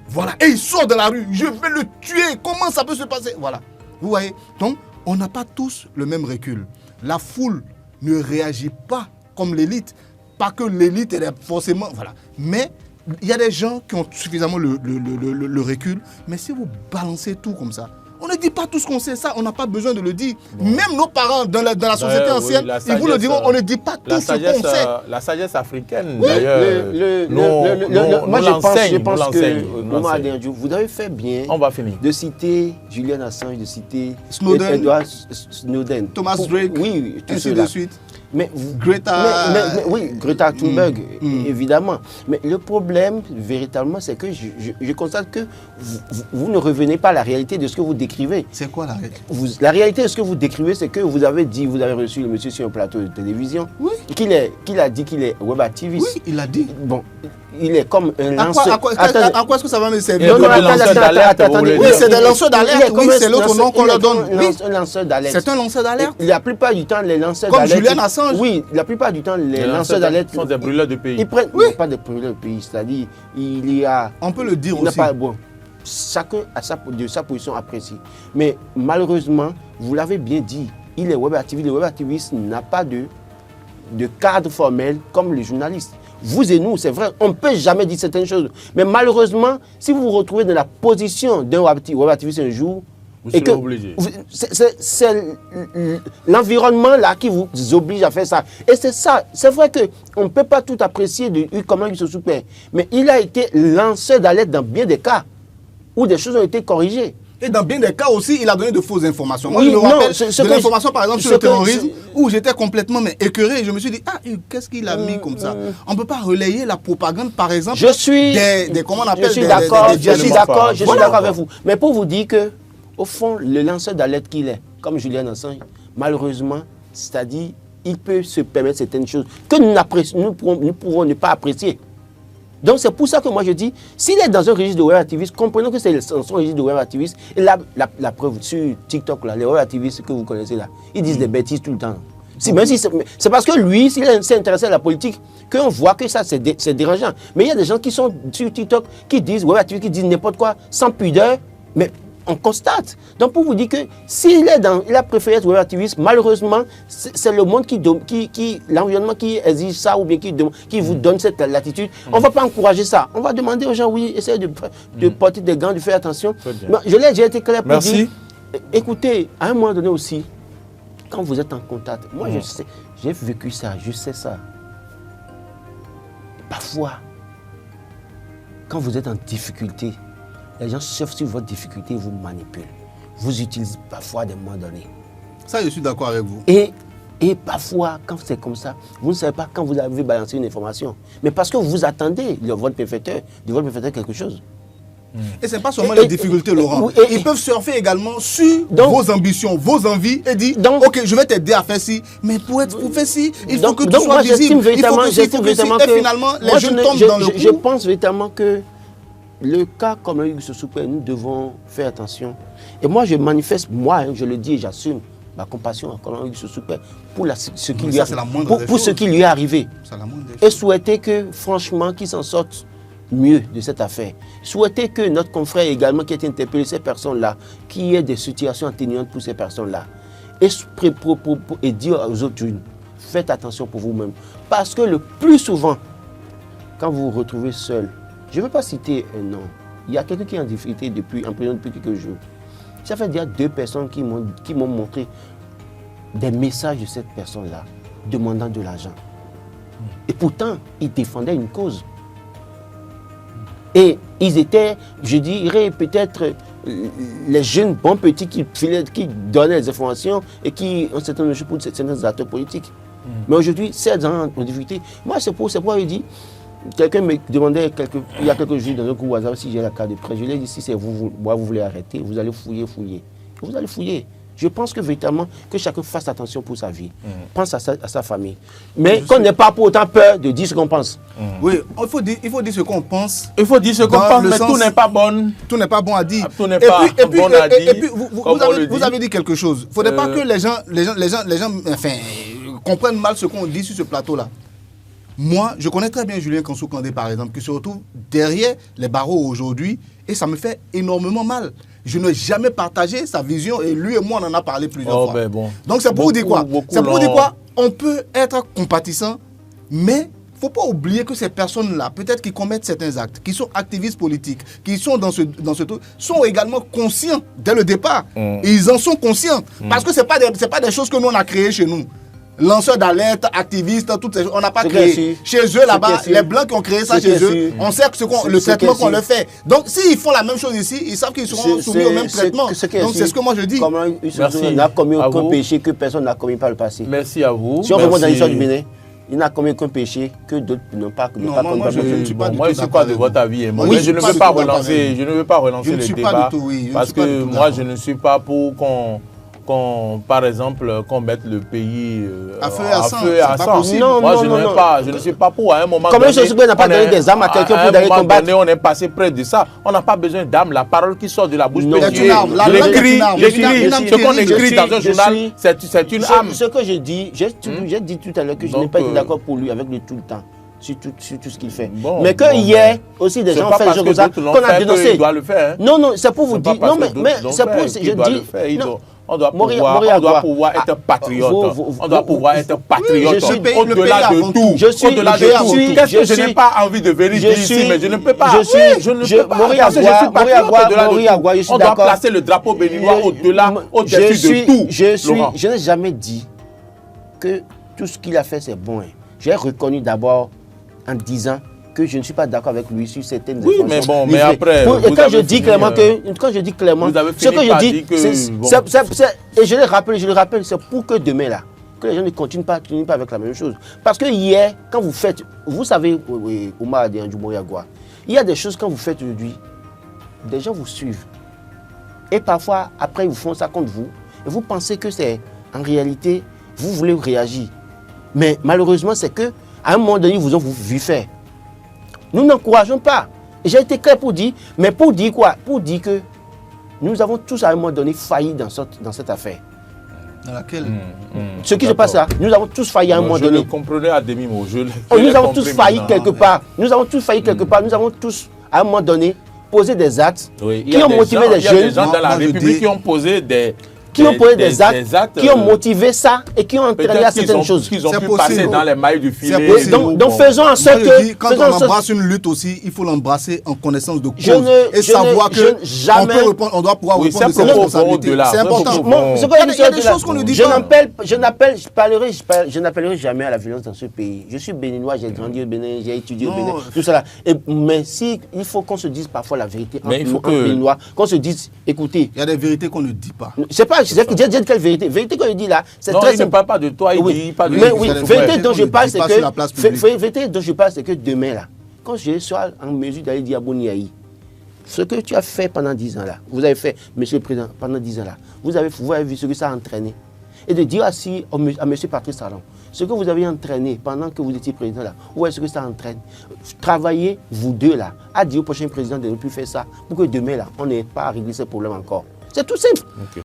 Speaker 4: Voilà. Et il sort de la rue. Je vais le tuer. Comment ça peut se passer? Voilà. Vous voyez? Donc, on n'a pas tous le même recul. La foule ne réagit pas comme l'élite. Pas que l'élite est forcément... Voilà. Mais il y a des gens qui ont suffisamment le recul. Mais si vous balancez tout comme ça, on ne dit pas tout ce qu'on sait. Ça, on n'a pas besoin de le dire. Bon. Même nos parents dans la société ancienne, ils vous le diront, on ne dit pas tout ce qu'on sait.
Speaker 2: La sagesse africaine,
Speaker 1: oui,
Speaker 2: d'ailleurs,
Speaker 1: moi je pense que vous avez fait bien de citer Julian Assange, de citer Edward Snowden.
Speaker 4: Thomas Drake,
Speaker 1: oui, tout
Speaker 4: cela. De suite.
Speaker 1: Mais Greta Thunberg, évidemment. Mais le problème, véritablement, c'est que je constate que vous ne revenez pas à la réalité de ce que vous décrivez.
Speaker 4: C'est quoi la réalité?
Speaker 1: La réalité de ce que vous décrivez, c'est que vous avez reçu le monsieur sur un plateau de télévision, qu'il a dit qu'il est web activiste.
Speaker 4: Oui, il l'a dit.
Speaker 1: Bon, il est comme un lanceur.
Speaker 4: À quoi est-ce que ça va me servir?
Speaker 1: Attendez.
Speaker 4: Oui, c'est des lanceurs d'alerte. Oui, c'est l'autre nom qu'on leur donne.
Speaker 1: Un lanceur d'alerte.
Speaker 4: C'est un lanceur d'alerte.
Speaker 1: La plupart du temps, les lanceurs d'alerte.
Speaker 4: Comme Julian Assange.
Speaker 1: Oui, la plupart du temps, les lanceurs d'alerte
Speaker 2: sont des brûleurs de pays.
Speaker 1: Ils prennent pas des brûleurs de pays. C'est-à-dire, il y a.
Speaker 4: On peut le dire aussi.
Speaker 1: Chacun a de sa position appréciée. Mais malheureusement, vous l'avez bien dit, il est web activiste. Le web activiste n'a pas de cadre formel comme les journalistes. Vous et nous, c'est vrai, on ne peut jamais dire certaines choses. Mais malheureusement, si vous vous retrouvez dans la position d'un web activiste un jour, c'est l'environnement là qui vous oblige à faire ça. Et c'est ça. C'est vrai qu'on ne peut pas tout apprécier de comment il se soupère. Mais il a été lanceur d'alerte dans bien des cas où des choses ont été corrigées.
Speaker 4: Et dans bien des cas aussi, il a donné de fausses informations. Moi, je me rappelle de l'information, par exemple, sur le terrorisme, où j'étais complètement écœuré. Je me suis dit, qu'est-ce qu'il a mis comme ça? On ne peut pas relayer la propagande, par exemple, comment on appelle,
Speaker 1: je suis d'accord avec vous. Mais pour vous dire que, au fond, le lanceur d'alerte qu'il est, comme Julian Assange, malheureusement, c'est-à-dire, il peut se permettre certaines choses que nous pouvons ne pas apprécier. Donc c'est pour ça que moi je dis, s'il est dans un registre de web activiste, comprenons que c'est dans son registre de web activiste. Et la preuve sur TikTok, là, les web activistes que vous connaissez là, ils disent des bêtises tout le temps. Même si c'est parce que lui, s'il s'est intéressé à la politique, qu'on voit que ça c'est dérangeant. Mais il y a des gens qui sont sur TikTok qui disent web activistes, qui disent n'importe quoi, sans pudeur, mais on constate. Donc pour vous dire que s'il a préféré être web activiste, malheureusement, c'est le monde l'environnement qui exige ça ou bien qui vous donne cette latitude. On ne va pas encourager ça. On va demander aux gens, oui, essayez de porter des gants, de faire attention. J'ai été clair pour dire, écoutez, à un moment donné aussi, quand vous êtes en contact, moi je sais, j'ai vécu ça, je sais ça. Parfois, quand vous êtes en difficulté, les gens surfent sur votre difficulté et vous manipulent. Vous utilisez parfois des moments donnés.
Speaker 4: Ça, je suis d'accord avec vous.
Speaker 1: Et parfois, quand c'est comme ça, vous ne savez pas quand vous avez balancé une information. Mais parce que vous attendez de votre bienfaiteur quelque chose.
Speaker 4: Et ce n'est pas seulement les difficultés, Laurent. Ils peuvent surfer également sur vos ambitions, vos envies et dire ok, je vais t'aider à faire ci, mais pour faire ci, il faut que tu sois visible. Il faut que et finalement, les jeunes tombent dans le coup.
Speaker 1: Je pense véritablement que le cas comme le Hugues Soupé, nous devons faire attention. Et moi, je manifeste, je le dis et j'assume ma compassion à Colin Hugues Soupé pour ce qui lui est arrivé. Et souhaiter que, franchement, qu'il s'en sorte mieux de cette affaire. Souhaiter que notre confrère également qui a été interpellé, ces personnes-là, qu'il y ait des situations atténuantes pour ces personnes-là. Et dire aux autres, faites attention pour vous-même. Parce que le plus souvent, quand vous vous retrouvez seul, je ne veux pas citer un nom. Il y a quelqu'un qui est en difficulté en prison depuis quelques jours. Ça fait déjà 2 personnes qui m'ont montré des messages de cette personne-là, demandant de l'argent. Et pourtant, ils défendaient une cause. Et ils étaient, je dirais, peut-être les jeunes bons petits qui donnaient les informations et qui ont certaines choses pour certains acteurs politiques. Mais aujourd'hui, ces gens ont difficulté. Moi, c'est pour je dis. Quelqu'un me demandait il y a quelques jours dans un groupe WhatsApp si j'ai la carte de presse. Je lui ai dit si c'est vous voulez arrêter, vous allez fouiller. Vous allez fouiller. Je pense que véritablement que chacun fasse attention pour sa vie. Pense à sa famille. Mais qu'on n'ait pas pour autant peur de dire ce qu'on pense.
Speaker 4: Oui, il faut dire ce qu'on pense.
Speaker 2: Il faut dire ce qu'on pense, mais tout n'est pas bon.
Speaker 4: Tout n'est pas bon à dire.
Speaker 2: Tout n'est pas bon à dire.
Speaker 4: Et puis vous avez dit quelque chose. Il ne faudrait pas que les gens comprennent mal ce qu'on dit sur ce plateau-là. Moi, je connais très bien Julien Kansou-Kandé, par exemple, qui se retrouve derrière les barreaux aujourd'hui, et ça me fait énormément mal. Je n'ai jamais partagé sa vision, et lui et moi, on en a parlé plusieurs fois.
Speaker 2: Ben bon.
Speaker 4: Donc, c'est pour vous dire quoi? C'est pour vous dire quoi? On peut être compatissant, mais ne faut pas oublier que ces personnes-là, peut-être qui commettent certains actes, qui sont activistes politiques, qui sont dans ce truc, sont également conscients dès le départ. Ils en sont conscients. Parce que ce n'est pas des choses que nous, on a créées chez nous. Lanceurs d'alerte, activistes, toutes ces choses, on n'a pas créé. Chez eux, là-bas, les Blancs qui ont créé ça chez eux, on sait le traitement qu'on leur fait. Donc, s'ils font la même chose ici, ils savent qu'ils seront soumis au même traitement. Donc, c'est ce que moi je dis.
Speaker 1: Comment on n'a commis aucun péché que personne n'a commis par le passé.
Speaker 2: Merci à vous.
Speaker 1: Si on remonte dans l'histoire du Bénin, il n'a commis aucun péché que d'autres n'ont pas commis.
Speaker 2: Moi, je ne suis pas de votre avis. Mais je ne veux pas relancer le débat. Parce que moi, je ne suis pas pour par exemple, qu'on mette le pays
Speaker 4: à feu et à sang.
Speaker 2: Moi, je ne suis pas pour. À un moment
Speaker 1: donné, on n'a pas donné des armes à quelqu'un pour d'aller combattre.
Speaker 2: On est passé près de ça. On n'a pas besoin d'armes. La parole qui sort de la bouche de
Speaker 1: Dieu.
Speaker 2: Ce qu'on écrit dans un journal, c'est une arme.
Speaker 1: Ce que je dis, j'ai dit tout à l'heure que je n'ai pas été d'accord pour lui avec lui tout le temps. Sur tout ce qu'il fait. Mais que hier, aussi, des gens ont fait des choses comme ça, qu'on a dénoncé. Non, c'est pour vous dire. Non, mais c'est pour. Je dis.
Speaker 2: On doit pouvoir être patriote. On doit pouvoir être patriote. Au-delà de tout. Au-delà de tout. Qu'est-ce que je n'ai pas envie de vérifier ici, mais je ne peux pas. Je ne peux pas. Parce que je suis patriote. On doit placer le drapeau béninois au-dessus de tout.
Speaker 1: Je n'ai jamais dit que tout ce qu'il a fait, c'est bon. J'ai reconnu d'abord en disant que je ne suis pas d'accord avec lui sur certaines
Speaker 2: informations. Oui, mais bon, mais après...
Speaker 1: Quand je dis clairement, ce que je dis, et je le rappelle, c'est pour que demain, là, que les gens ne continuent pas avec la même chose. Parce que hier, quand vous faites, vous savez, Oumar Adéanjou-Moriagua, il y a des choses quand vous faites aujourd'hui, des gens vous suivent. Et parfois, après, ils vous font ça contre vous. Et vous pensez que c'est, en réalité, vous voulez réagir. Mais malheureusement, c'est que à un moment donné, ils vous ont vu faire. Nous n'encourageons pas. J'ai été clair pour dire, mais pour dire quoi? Pour dire que nous avons tous à un moment donné failli dans cette affaire.
Speaker 4: Dans laquelle
Speaker 1: Ce qui se passe là, nous avons tous failli à un moment donné.
Speaker 2: Je le comprenais à demi-mot.
Speaker 1: Nous avons tous failli quelque part. Nous avons tous failli quelque part. Nous avons tous, à un moment donné, posé des actes qui ont motivé les jeunes.
Speaker 2: Il y a des gens dans la République qui ont posé des
Speaker 1: actes, qui ont motivé ça et qui ont entraîné à certaines choses.
Speaker 2: Qu'ils ont pu passer dans les mailles du filet.
Speaker 1: Donc faisons en sorte que...
Speaker 4: Quand on embrasse une lutte aussi, il faut l'embrasser en connaissance de cause. Et savoir qu'on doit pouvoir répondre de ses responsabilités. C'est important. Il y a des choses qu'on ne dit pas.
Speaker 1: Je n'appellerai jamais à la violence dans ce pays. Je suis béninois, j'ai grandi au Bénin, j'ai étudié au Bénin, tout cela. Mais il faut qu'on se dise parfois la vérité entre béninois, qu'on se dise, écoutez...
Speaker 4: Il y a des vérités qu'on ne dit pas.
Speaker 1: C'est pas, j'ai dit quelle vérité. Vérité qu'on dit là, c'est très
Speaker 2: simple. Il ne parle pas de toi, il dit pas de...
Speaker 1: Mais oui, vérité dont je parle, c'est que demain là, quand je serai en mesure d'aller dire à Boniaï, ce que tu as fait pendant 10 ans là, vous avez fait, monsieur le président, pendant 10 ans là, vous avez vu ce que ça a entraîné. Et de dire aussi à monsieur Patrice Talon, ce que vous avez entraîné pendant que vous étiez président là, où est-ce que ça entraîne? Travaillez, vous deux là, à dire au prochain président de ne plus faire ça, pour que demain là, on n'ait pas à régler ce problème encore. C'est tout simple.